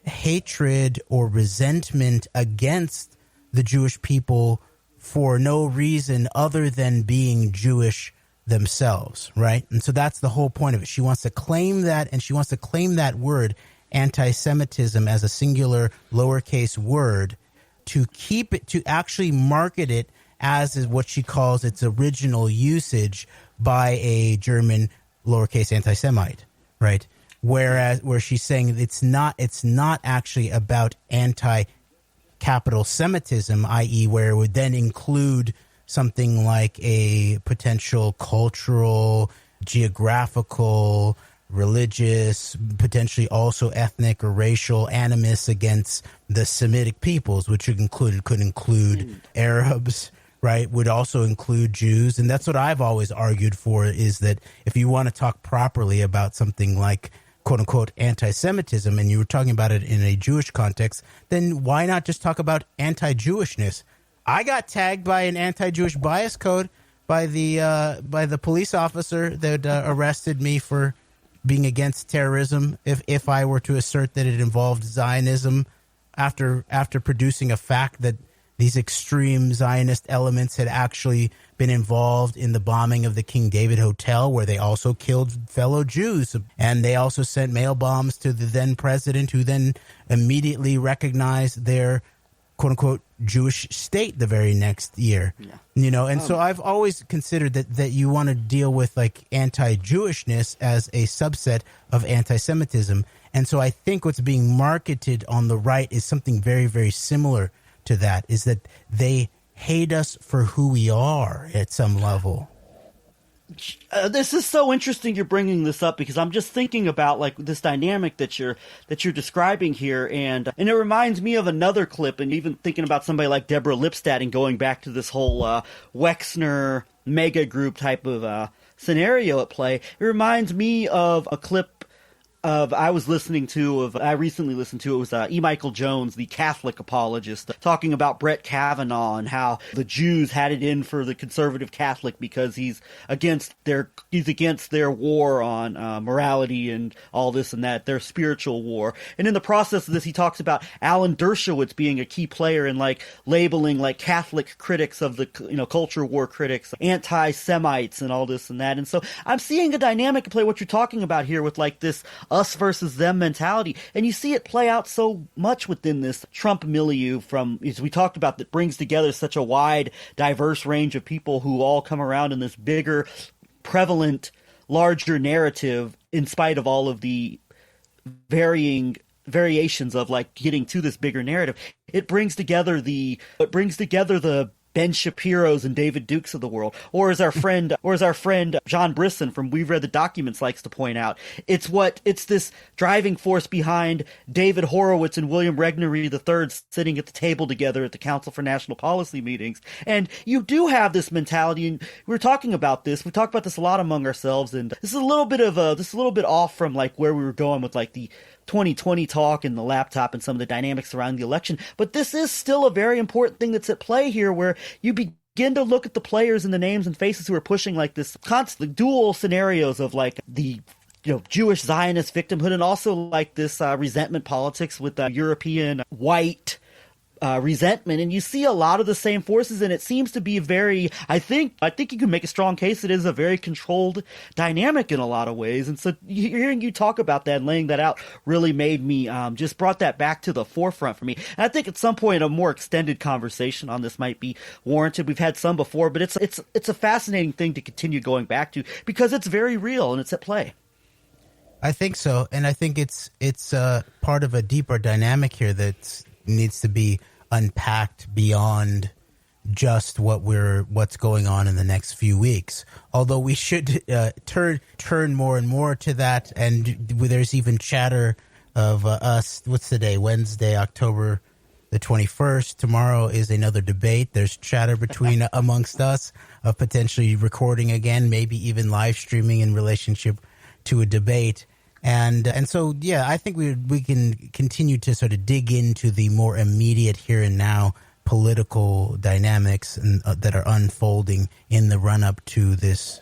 hatred or resentment against the Jewish people for no reason other than being Jewish themselves, right? And so that's the whole point of it. She wants to claim that, and she wants to claim that word anti-Semitism as a singular lowercase word to keep it, to actually market it as is what she calls its original usage by a German lowercase anti-Semite, right? Where she's saying it's not actually about anti-capital Semitism, i.e. where it would then include something like a potential cultural, geographical, religious, potentially also ethnic or racial animus against the Semitic peoples, which could include Arabs, right? Would also include Jews. And that's what I've always argued for, is that if you want to talk properly about something like quote unquote anti-Semitism, and you were talking about it in a Jewish context, then why not just talk about anti-Jewishness? I got tagged by an anti-Jewish bias code by the police officer that arrested me for being against terrorism if I were to assert that it involved Zionism after producing a fact that these extreme Zionist elements had actually been involved in the bombing of the King David Hotel, where they also killed fellow Jews. And they also sent mail bombs to the then president, who then immediately recognized their quote-unquote Jewish state the very next year. Yeah. You know, and so I've always considered that you want to deal with like anti-Jewishness as a subset of anti-Semitism. And so I think what's being marketed on the right is something very, very similar to that, is that they hate us for who we are at some level. This is so interesting you're bringing this up, because I'm just thinking about like this dynamic that you're describing here, and it reminds me of another clip, and even thinking about somebody like Deborah Lipstadt and going back to this whole Wexner mega group type of scenario at play. It reminds me of a clip I recently listened to. It was E. Michael Jones, the Catholic apologist, talking about Brett Kavanaugh and how the Jews had it in for the conservative Catholic because he's against their war on morality and all this and that, their spiritual war. And in the process of this, he talks about Alan Dershowitz being a key player in like labeling like Catholic critics of the culture war critics, anti-Semites and all this and that. And so I'm seeing a dynamic at play what you're talking about here with like this us versus them mentality. And you see it play out so much within this Trump milieu, from, as we talked about, that brings together such a wide, diverse range of people who all come around in this bigger, prevalent, larger narrative, in spite of all of the variations of like getting to this bigger narrative. It brings together the Ben Shapiro's and David Dukes of the world, or as our friend John Brisson from We've Read the Documents likes to point out, it's this driving force behind David Horowitz and William Regnery III sitting at the table together at the Council for National Policy meetings. And you do have this mentality, and we talk about this a lot among ourselves, and this is a little bit off from like where we were going with like the 2020 talk and the laptop and some of the dynamics around the election. But this is still a very important thing that's at play here, where you begin to look at the players and the names and faces who are pushing like this constantly dual scenarios of like the Jewish Zionist victimhood, and also like this resentment politics with European white resentment. And you see a lot of the same forces, and it seems to be very, I think you can make a strong case it is a very controlled dynamic in a lot of ways. And so hearing you talk about that and laying that out really made me just brought that back to the forefront for me. And I think at some point a more extended conversation on this might be warranted. We've had some before, but it's a fascinating thing to continue going back to, because it's very real and it's at play. I think so, and I think it's part of a deeper dynamic here that needs to be unpacked beyond just what's going on in the next few weeks. Although we should turn more and more to that, and there's even chatter of us. What's the day? Wednesday, October the 21st. Tomorrow is another debate. There's chatter between amongst us of potentially recording again, maybe even live streaming in relationship to a debate. And so, yeah, I think we can continue to sort of dig into the more immediate here and now political dynamics that are unfolding in the run-up to this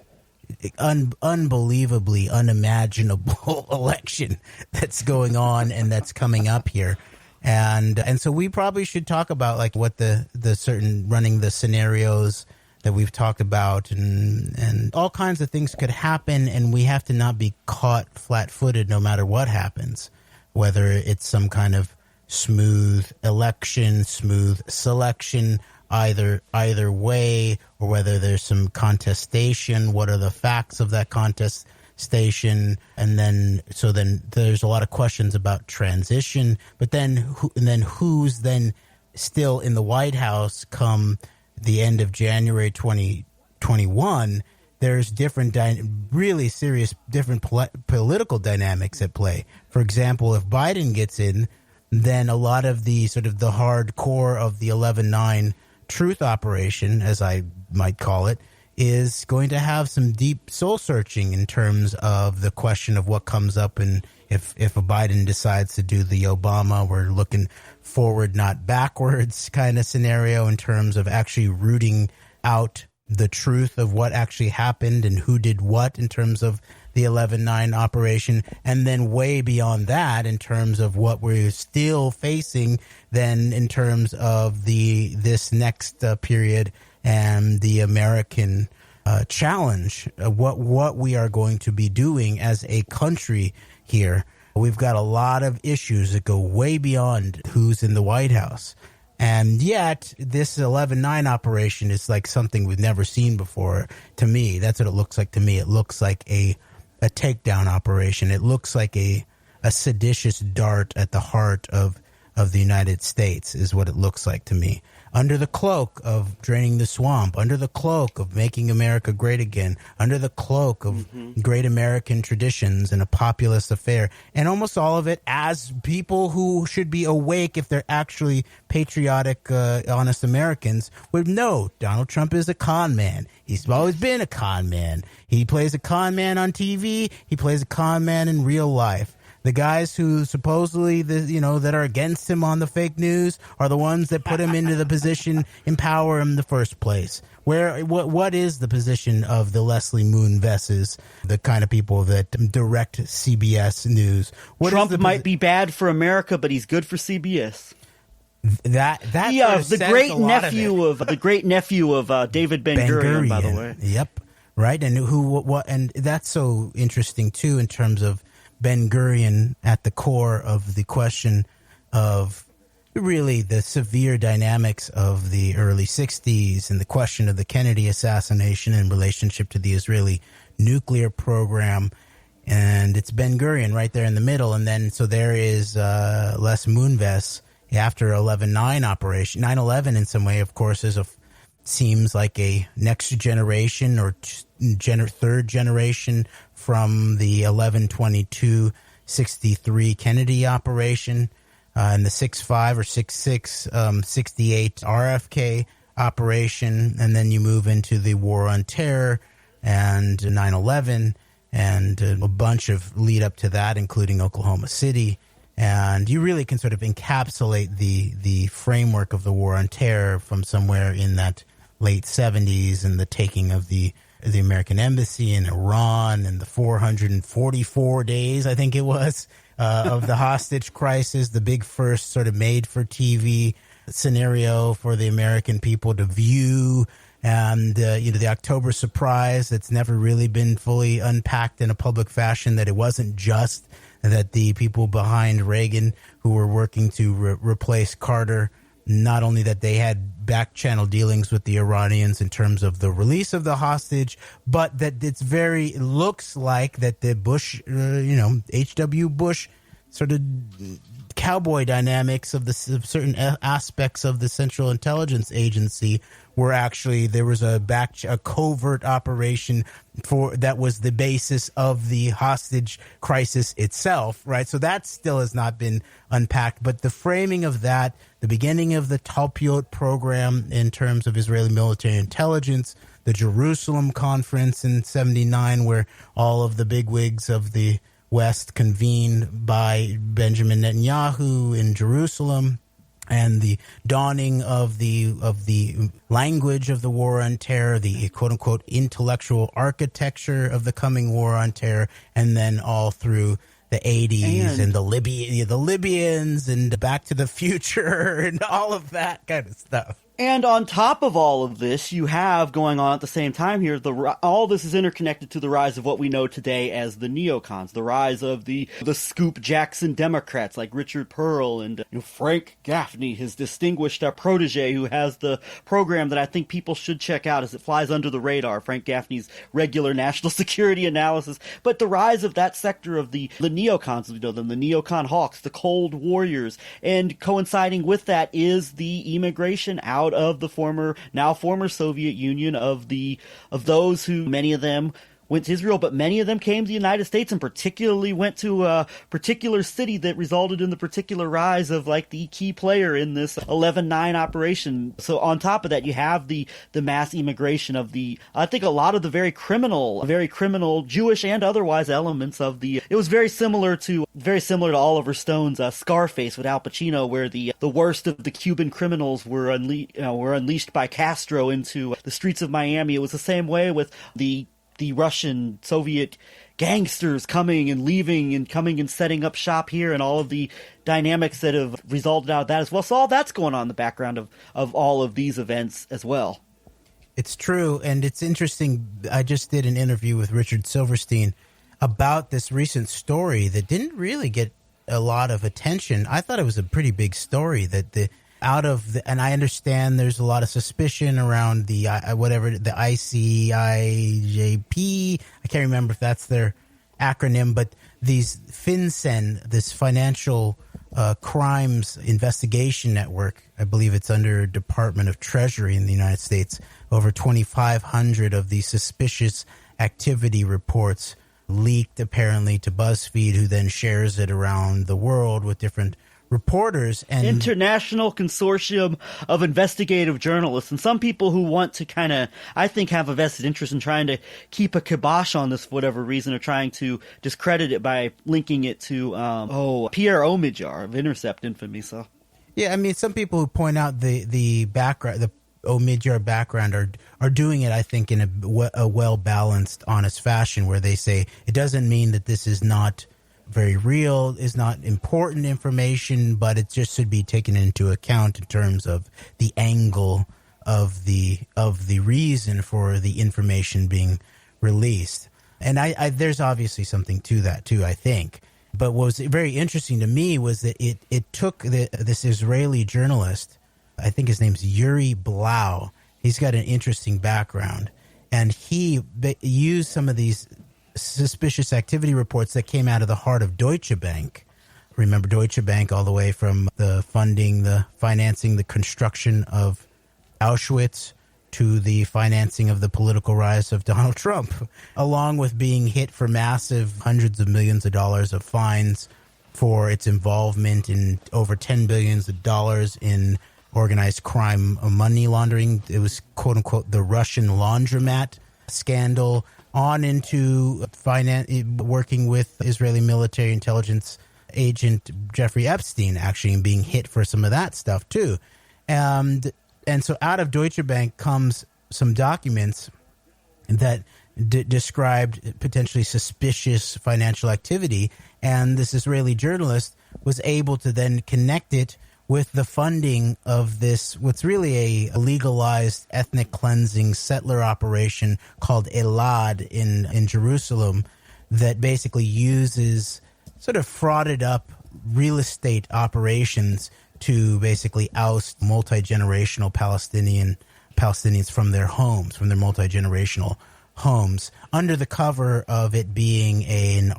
unbelievably unimaginable election that's going on and that's coming up here. And so we probably should talk about like what the certain running the scenarios that we've talked about, and all kinds of things could happen, and we have to not be caught flat-footed no matter what happens, whether it's some kind of smooth election, smooth selection, either way, or whether there's some contestation. What are the facts of that contestation? And then there's a lot of questions about transition. But then who's then still in the White House come the end of January 2021? There's different, really serious, different political dynamics at play. For example, if Biden gets in, then a lot of the sort of the hardcore of the 11/9 truth operation, as I might call it, is going to have some deep soul searching in terms of the question of what comes up, and if a Biden decides to do the Obama, we're looking forward, not backwards kind of scenario in terms of actually rooting out the truth of what actually happened and who did what in terms of the 11/9 operation, and then way beyond that in terms of what we're still facing then in terms of this next period and the American challenge, what we are going to be doing as a country here. We've got a lot of issues that go way beyond who's in the White House. And yet, this 11/9 operation is like something we've never seen before. To me, that's what it looks like to me. It looks like a takedown operation. It looks like a seditious dart at the heart of the United States is what it looks like to me. Under the cloak of draining the swamp, under the cloak of making America great again, under the cloak of great American traditions and a populist affair, and almost all of it as people who should be awake if they're actually patriotic, honest Americans would know Donald Trump is a con man. He's always been a con man. He plays a con man on TV. He plays a con man in real life. The guys who supposedly, that are against him on the fake news are the ones that put him into the position, empower him in the first place. What is the position of the Leslie Moon Vesses, the kind of people that direct CBS News? Trump might be bad for America, but he's good for CBS. The great nephew of David Ben-Gurion, by the way. Yep, right, and that's so interesting too in terms of Ben-Gurion at the core of the question of really the severe dynamics of the early 60s and the question of the Kennedy assassination in relationship to the Israeli nuclear program. And it's Ben-Gurion right there in the middle. And then so there is Les Moonves after 11/9 operation. 9/11 in some way, of course, seems like a next generation or third generation from the 11/22/63 Kennedy operation and the 6/5 or 6/6 68 RFK operation, and then you move into the War on Terror and 9/11 and a bunch of lead up to that, including Oklahoma City. And you really can sort of encapsulate the framework of the War on Terror from somewhere in that late 70s and the taking of the American embassy in Iran and the 444 days, I think it was, of the hostage crisis, the big first sort of made-for-TV scenario for the American people to view, and the October surprise that's never really been fully unpacked in a public fashion, that it wasn't just that the people behind Reagan who were working to replace Carter, not only that they had back channel dealings with the Iranians in terms of the release of the hostage, but that it looks like that the Bush, H.W. Bush sort of cowboy dynamics of certain aspects of the Central Intelligence Agency were actually, there was a covert operation that was the basis of the hostage crisis itself, right? So that still has not been unpacked. But the framing of that, the beginning of the Talpiot program in terms of Israeli military intelligence, the Jerusalem conference in 1979, where all of the bigwigs of the West convened by Benjamin Netanyahu in Jerusalem, and the dawning of the language of the war on terror, the quote unquote intellectual architecture of the coming war on terror, and then all through the 80s and the Libyans and Back to the Future and all of that kind of stuff. And on top of all of this, you have going on at the same time here, all this is interconnected to the rise of what we know today as the neocons, the rise of the Scoop Jackson Democrats like Richard Pearl and Frank Gaffney, his distinguished protege who has the program that I think people should check out as it flies under the radar, Frank Gaffney's regular national security analysis. But the rise of that sector of the neocons, we know them, the neocon hawks, the cold warriors, and coinciding with that is the immigration out of the former Soviet Union of those who, many of them went to Israel, but many of them came to the United States and particularly went to a particular city that resulted in the particular rise of like the key player in this 11/9 operation. So on top of that, you have the mass immigration of I think a lot of the very criminal Jewish and otherwise elements of it was very similar to Oliver Stone's Scarface with Al Pacino, where the worst of the Cuban criminals were unleashed by Castro into the streets of Miami. It was the same way with the Russian Soviet gangsters coming and leaving and coming and setting up shop here, and all of the dynamics that have resulted out of that as well. So all that's going on in the background of all of these events as well. It's true, and it's interesting. I just did an interview with Richard Silverstein about this recent story that didn't really get a lot of attention. I thought it was a pretty big story that and I understand there's a lot of suspicion around the ICIJP. I can't remember if that's their acronym, but these FinCEN, this financial crimes investigation network, I believe it's under Department of Treasury in the United States, over 2,500 of these suspicious activity reports leaked apparently to BuzzFeed, who then shares it around the world with different reporters and international consortium of investigative journalists, and some people who want to kind of, I think, have a vested interest in trying to keep a kibosh on this for whatever reason, or trying to discredit it by linking it to Pierre Omidyar of Intercept infamy. So yeah, I mean, some people who point out the background, the Omidyar background, are doing it, I think, in a well balanced, honest fashion, where they say it doesn't mean that this is not very real, is not important information, but it just should be taken into account in terms of the angle of the reason for the information being released. And I there's obviously something to that too, I think. But what was very interesting to me was that it took this Israeli journalist, I think his name's Yuri Blau. He's got an interesting background, and he used some of these suspicious activity reports that came out of the heart of Deutsche Bank. Remember Deutsche Bank, all the way from the financing, the construction of Auschwitz to the financing of the political rise of Donald Trump, along with being hit for massive hundreds of millions of dollars of fines for its involvement in over $10 billion in organized crime money laundering. It was, quote unquote, the Russian laundromat scandal, on into working with Israeli military intelligence agent Jeffrey Epstein, actually, and being hit for some of that stuff too. And so out of Deutsche Bank comes some documents that described potentially suspicious financial activity, and this Israeli journalist was able to then connect it with the funding of this, what's really a legalized ethnic cleansing settler operation called Elad in Jerusalem, that basically uses sort of frauded up real estate operations to basically oust multi-generational Palestinians from their homes, from their multi-generational homes, under the cover of it being a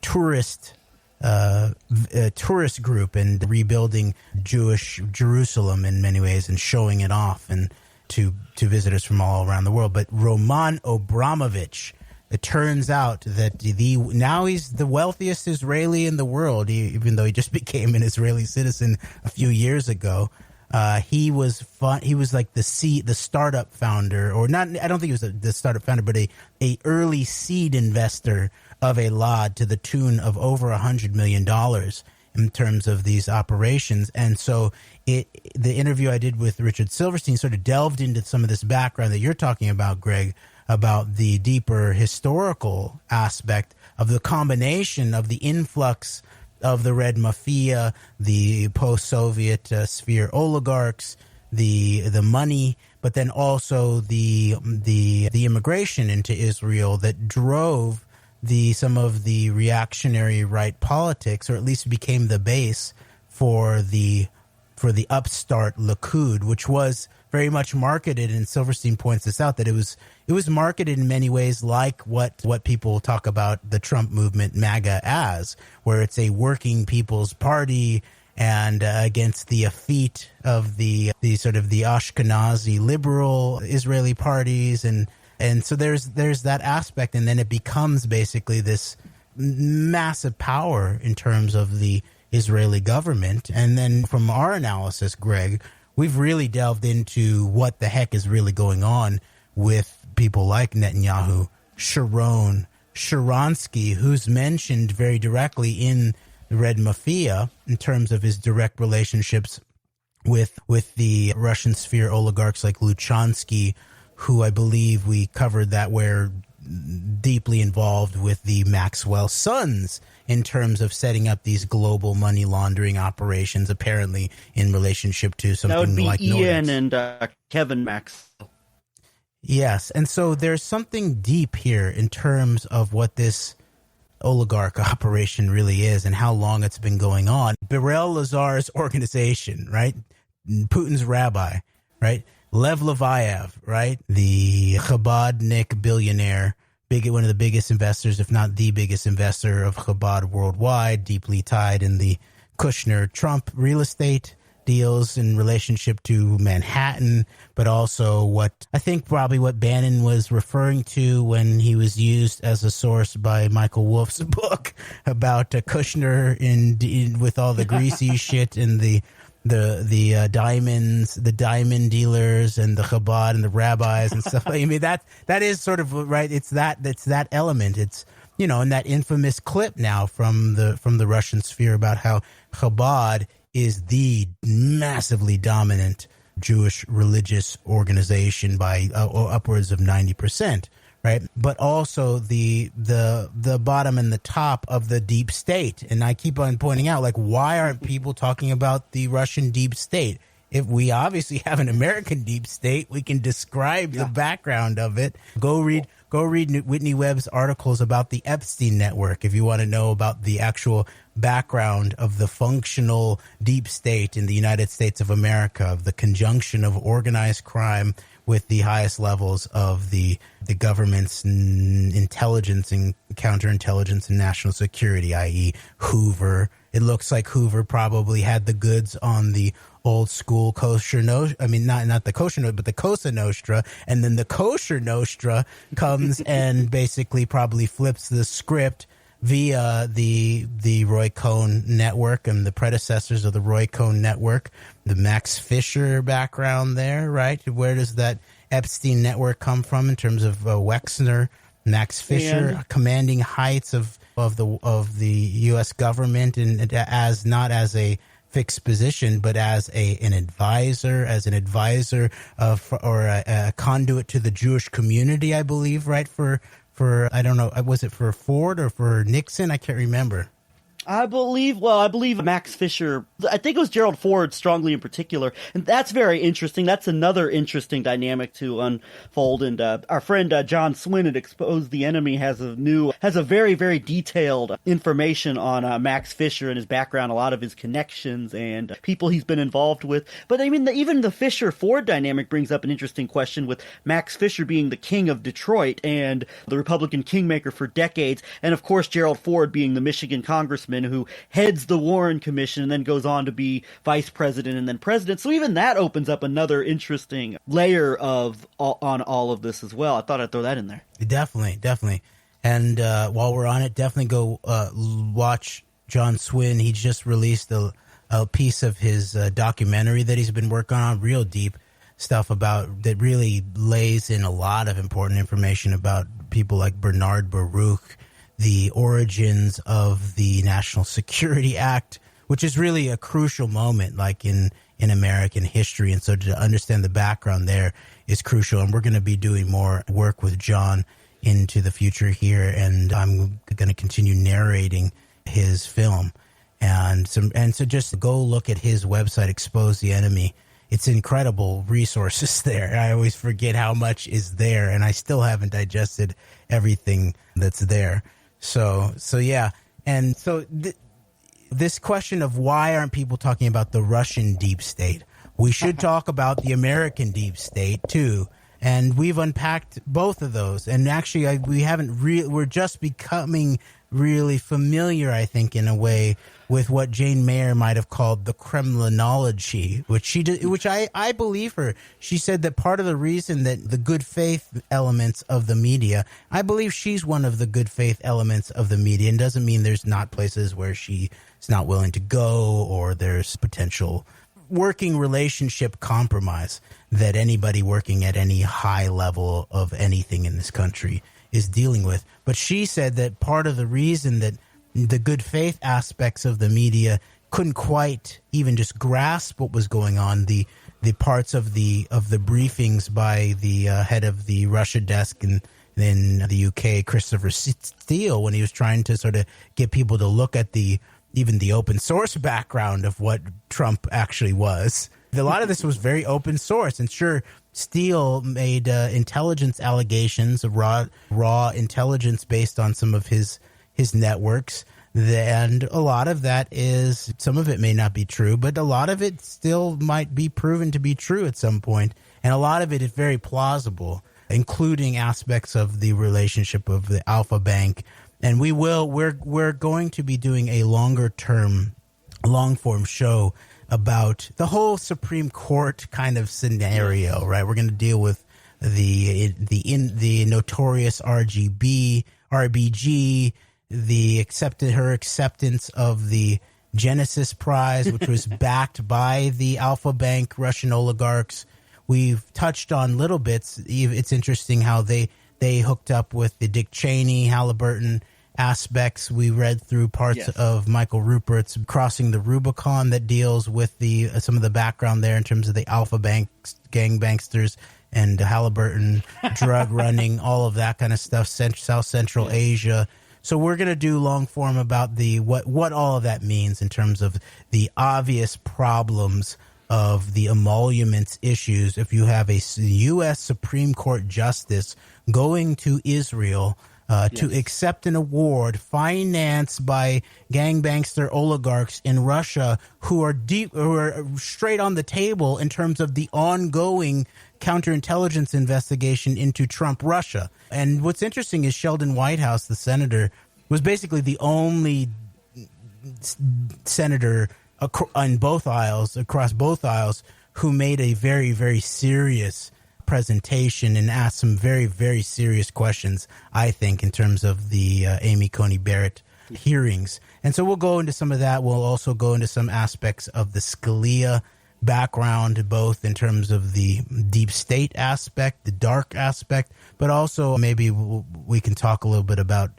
tourist tourist group and rebuilding Jewish Jerusalem in many ways and showing it off and to visitors from all around the world. But Roman Abramovich, it turns out that now he's the wealthiest Israeli in the world, even though he just became an Israeli citizen a few years ago. He was like the startup founder, or not. I don't think he was the startup founder, but a early seed investor of Elad to the tune of over $100 million in terms of these operations. And so the interview I did with Richard Silverstein sort of delved into some of this background that you're talking about, Greg, about the deeper historical aspect of the combination of the influx of the Red Mafia, the post-Soviet sphere oligarchs, the money, but then also the immigration into Israel that drove some of the reactionary right politics, or at least became the base for the upstart Likud, which was very much marketed, and Silverstein points this out, that it was marketed in many ways like what people talk about the Trump movement, MAGA, as, where it's a working people's party and against the effete of the sort of the Ashkenazi liberal Israeli parties, and so there's that aspect, and then it becomes basically this massive power in terms of the Israeli government. And then from our analysis, Greg, we've really delved into what the heck is really going on with people like Netanyahu, Sharon, Sharansky, who's mentioned very directly in the Red Mafia in terms of his direct relationships with the Russian sphere oligarchs like Luchansky, who I believe we covered that were deeply involved with the Maxwell sons in terms of setting up these global money laundering operations, apparently in relationship to something that would be like Ian Nordics. and Kevin Maxwell. Yes, and so there's something deep here in terms of what this oligarch operation really is and how long it's been going on. Beryl Lazar's organization, right? Putin's rabbi, right? Lev Leviev, right? The Chabadnik billionaire, one of the biggest investors, if not the biggest investor of Chabad worldwide, deeply tied in the Kushner-Trump real estate deals in relationship to Manhattan, but also what I think probably what Bannon was referring to when he was used as a source by Michael Wolff's book about Kushner with all the greasy shit and the diamonds, the diamond dealers, and the Chabad and the rabbis and stuff. I mean, that is sort of right. It's that element. It's, you know, in that infamous clip now from the Russian sphere about how Chabad is the massively dominant Jewish religious organization by upwards of 90%. Right, but also the bottom and the top of the deep state, and I keep on pointing out, like, why aren't people talking about the Russian deep state? If we obviously have an American deep state, we can describe the background of it. Go read Whitney Webb's articles about the Epstein network if you want to know about the actual background of the functional deep state in the United States of America, of the conjunction of organized crime with the highest levels of the government's intelligence and counterintelligence and national security, i.e. Hoover. It looks like Hoover probably had the goods on the old school kosher Nostra. I mean, not the kosher Nostra, but the Cosa Nostra. And then the kosher Nostra comes and basically probably flips the script via the Roy Cohn network and the predecessors of the Roy Cohn network, the Max Fisher background there, right? Where does that Epstein network come from in terms of Wexner, Max Fisher, commanding heights of the U.S. government, and as not as a fixed position, but as an advisor or a conduit to the Jewish community, I believe, right? For I don't know, was it for Ford or for Nixon? I can't remember. I believe Max Fisher, I think it was Gerald Ford strongly in particular, and that's very interesting. That's another interesting dynamic to unfold, and our friend John Swin at Expose the Enemy has a very, very detailed information on Max Fisher and his background, a lot of his connections and people he's been involved with. But I mean, even the Fisher-Ford dynamic brings up an interesting question, with Max Fisher being the king of Detroit and the Republican kingmaker for decades, and of course Gerald Ford being the Michigan congressman woman who heads the Warren Commission and then goes on to be vice president and then president. So even that opens up another interesting layer on all of this as well. I thought I'd throw that in there. Definitely. And while we're on it, definitely go watch John Swin. He just released a piece of his documentary that he's been working on, real deep stuff about that really lays in a lot of important information about people like Bernard Baruch, the origins of the National Security Act, which is really a crucial moment like in American history. And so to understand the background there is crucial. And we're going to be doing more work with John into the future here. And I'm going to continue narrating his film. And so just go look at his website, Expose the Enemy. It's incredible resources there. I always forget how much is there, and I still haven't digested everything that's there. So yeah. And so this question of why aren't people talking about the Russian deep state? We should talk about the American deep state too. And we've unpacked both of those. And actually, we're just becoming really familiar, I think, in a way, with what Jane Mayer might have called the Kremlinology, which I believe her. She said that part of the reason that the good faith elements of the media, I believe she's one of the good faith elements of the media, and doesn't mean there's not places where she's not willing to go or there's potential working relationship compromise that anybody working at any high level of anything in this country is dealing with. But she said that part of the reason that the good faith aspects of the media couldn't quite even just grasp what was going on, the parts of the briefings by the head of the Russia desk in the UK, Christopher Steele, when he was trying to sort of get people to look at even the open source background of what Trump actually was. A lot of this was very open source, and sure, Steele made intelligence allegations of raw intelligence based on some of his networks, and a lot of that is, some of it may not be true, but a lot of it still might be proven to be true at some point, and a lot of it is very plausible, including aspects of the relationship of the Alpha Bank. And we're going to be doing a long form show about the whole Supreme Court kind of scenario, right? We're going to deal with the notorious RBG, her acceptance of the Genesis Prize, which was backed by the Alpha Bank Russian oligarchs. We've touched on little bits. It's interesting how they hooked up with the Dick Cheney, Halliburton aspects. We read through parts of Michael Rupert's Crossing the Rubicon that deals with some of the background there in terms of the Alpha Bank gangbangsters and Halliburton drug running, all of that kind of stuff, South Central Asia. So we're going to do long form about what all of that means in terms of the obvious problems of the emoluments issues. If you have a U.S. Supreme Court justice going to Israel to accept an award financed by gangbangster oligarchs in Russia who are straight on the table in terms of the ongoing counterintelligence investigation into Trump Russia. And what's interesting is Sheldon Whitehouse, the senator, was basically the only senator on both aisles, across both aisles, who made a very, very serious presentation and asked some very, very serious questions, I think, in terms of the Amy Coney Barrett hearings. And so we'll go into some of that. We'll also go into some aspects of the Scalia background, both in terms of the deep state aspect, the dark aspect, but also maybe we can talk a little bit about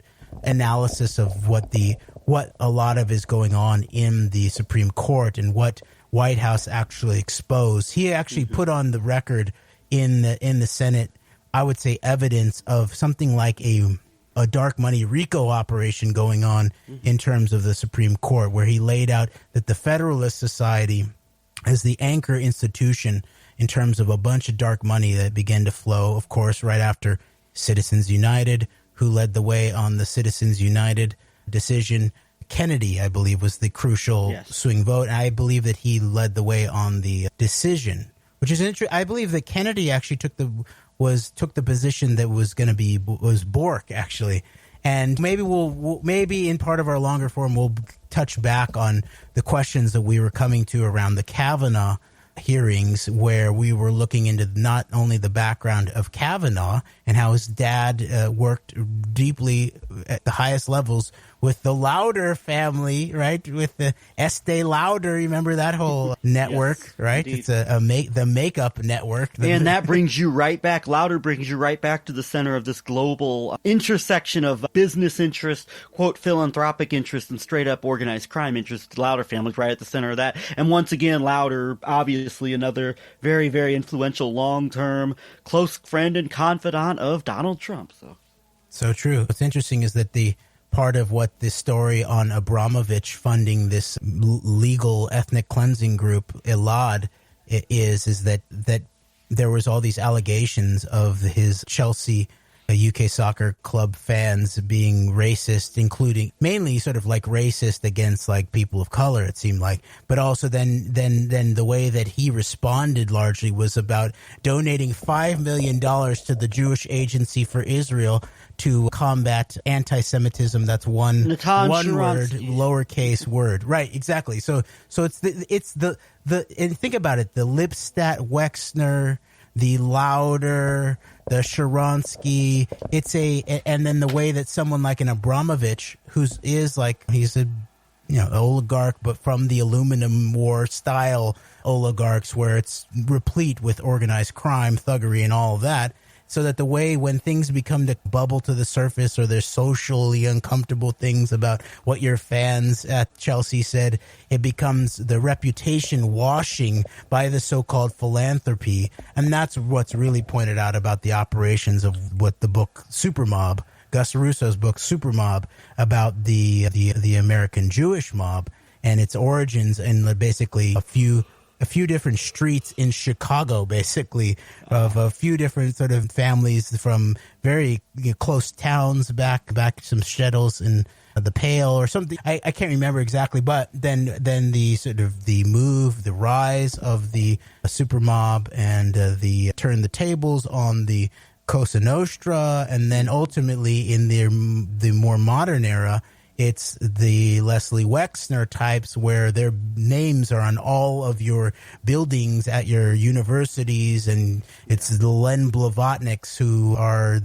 analysis of what a lot of is going on in the Supreme Court and what Whitehouse actually exposed. He actually put on the record in the Senate, I would say, evidence of something like a dark money RICO operation going on in terms of the Supreme Court, where he laid out that the Federalist Society as the anchor institution in terms of a bunch of dark money that began to flow, of course, right after Citizens United, who led the way on the Citizens United decision. Kennedy, I believe, was the crucial swing vote. I believe that he led the way on the decision, which is interesting. I believe that Kennedy actually took the position that was going to be Bork, actually. And maybe maybe in part of our longer form, we'll touch back on the questions that we were coming to around the Kavanaugh hearings, where we were looking into not only the background of Kavanaugh and how his dad worked deeply at the highest levels with the Lauder family, right? With the Estee Lauder, remember that whole network, yes, right? Indeed. It's the makeup network. And that brings you right back, Lauder brings you right back to the center of this global intersection of business interest, quote, philanthropic interest, and straight up organized crime interest. Lauder family's right at the center of that. And once again, Lauder, obviously another very, very influential, long-term, close friend and confidant of Donald Trump. So true. What's interesting is that the part of what this story on Abramovich funding this legal ethnic cleansing group, Elad, is that there was all these allegations of his Chelsea UK soccer club fans being racist, including mainly sort of like racist against like people of color, it seemed like. But also then the way that he responded largely was about donating $5 million to the Jewish Agency for Israel to combat anti-Semitism. That's one word, lowercase word. Right, exactly. So it's the and think about it, the Lipstadt, Wexner, the Lauder, the Sharansky, and then the way that someone like an Abramovich, he's a oligarch, but from the aluminum war style oligarchs, where it's replete with organized crime, thuggery, and all of that. So that the way when things become to bubble to the surface, or there's socially uncomfortable things about what your fans at Chelsea said, it becomes the reputation washing by the so-called philanthropy. And that's what's really pointed out about the operations of what the book Supermob, Gus Russo's book Supermob, about the American Jewish mob and its origins in basically a few different streets in Chicago, basically, of a few different sort of families from very close towns back some shtetls in the Pale or something. I can't remember exactly, but then the sort of the rise of the super mob and the turn the tables on the Cosa Nostra, and then ultimately in the more modern era, it's the Leslie Wexner types, where their names are on all of your buildings at your universities, and it's the Len Blavatniks who are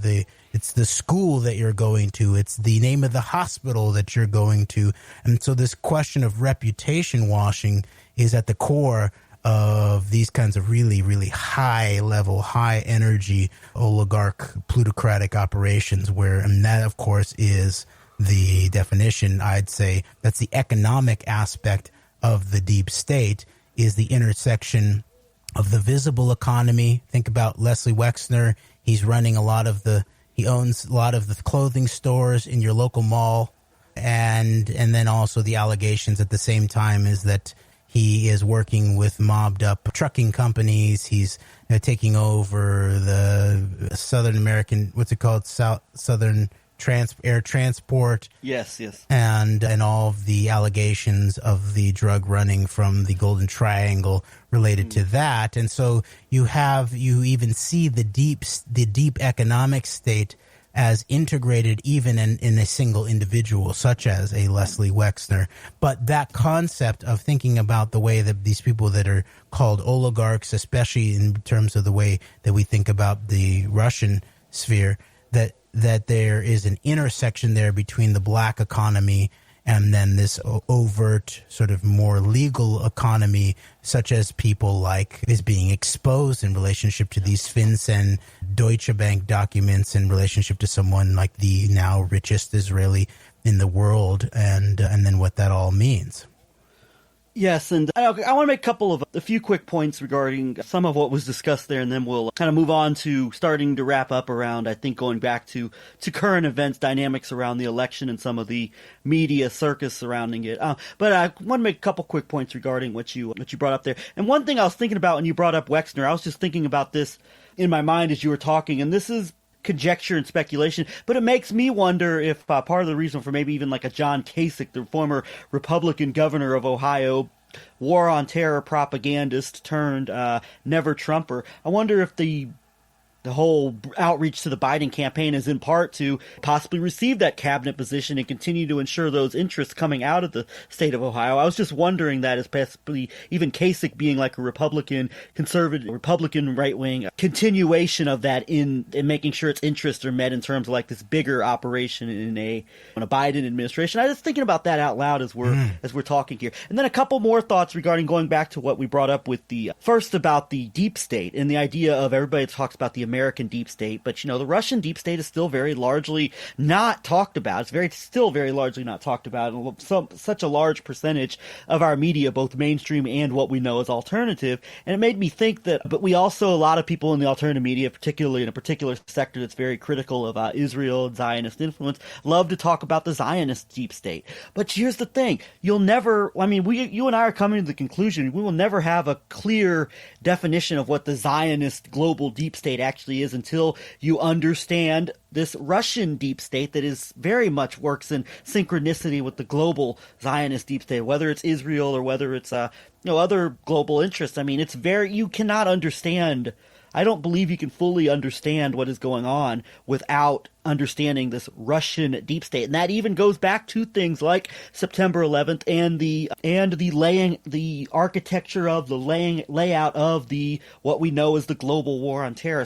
it's the school that you're going to, it's the name of the hospital that you're going to. And so this question of reputation washing is at the core of these kinds of really, really high level, high energy oligarch plutocratic operations, and that of course is the definition, I'd say, that's the economic aspect of the deep state, is the intersection of the visible economy. Think about Leslie Wexner. He owns a lot of the clothing stores in your local mall. And then also the allegations at the same time is that he is working with mobbed up trucking companies. He's taking over the Southern American, what's it called? Southern air transport. Yes. And all of the allegations of the drug running from the Golden Triangle related to that. And so you even see the deep economic state as integrated even in a single individual, such as a Leslie Wexner. But that concept of thinking about the way that these people that are called oligarchs, especially in terms of the way that we think about the Russian sphere, that there is an intersection there between the black economy and then this overt sort of more legal economy, such as people like is being exposed in relationship to these FinCEN Deutsche Bank documents in relationship to someone like the now richest Israeli in the world, and then what that all means. Yes, and I want to make a few quick points regarding some of what was discussed there, and then we'll kind of move on to starting to wrap up around, I think, going back to current events, dynamics around the election, and some of the media circus surrounding it. But I want to make a couple quick points regarding what you brought up there. And one thing I was thinking about when you brought up Wexner, I was just thinking about this in my mind as you were talking, and this is conjecture and speculation, but it makes me wonder if part of the reason for maybe even like a John Kasich, the former Republican governor of Ohio, war on terror propagandist turned never Trumper, I wonder if the the whole outreach to the Biden campaign is in part to possibly receive that cabinet position and continue to ensure those interests coming out of the state of Ohio. I was just wondering that as possibly even Kasich being like a Republican, conservative, Republican right-wing continuation of that in making sure its interests are met in terms of like this bigger operation in a Biden administration. I was thinking about that out loud as we're talking here. And then a couple more thoughts regarding going back to what we brought up with the first about the deep state and the idea of everybody talks about the American deep state, but the Russian deep state is still very largely not talked about. It's still very largely not talked about. And such a large percentage of our media, both mainstream and what we know as alternative. And it made me think but we also, a lot of people in the alternative media, particularly in a particular sector that's very critical of Israel and Zionist influence, love to talk about the Zionist deep state. But here's the thing. You and I are coming to the conclusion we will never have a clear definition of what the Zionist global deep state actually is until you understand this Russian deep state that is very much works in synchronicity with the global Zionist deep state, whether it's Israel or whether it's other global interests. I mean, you cannot understand. I don't believe you can fully understand what is going on without understanding this Russian deep state. And that even goes back to things like September 11th and the architecture of the layout of what we know as the global war on terror.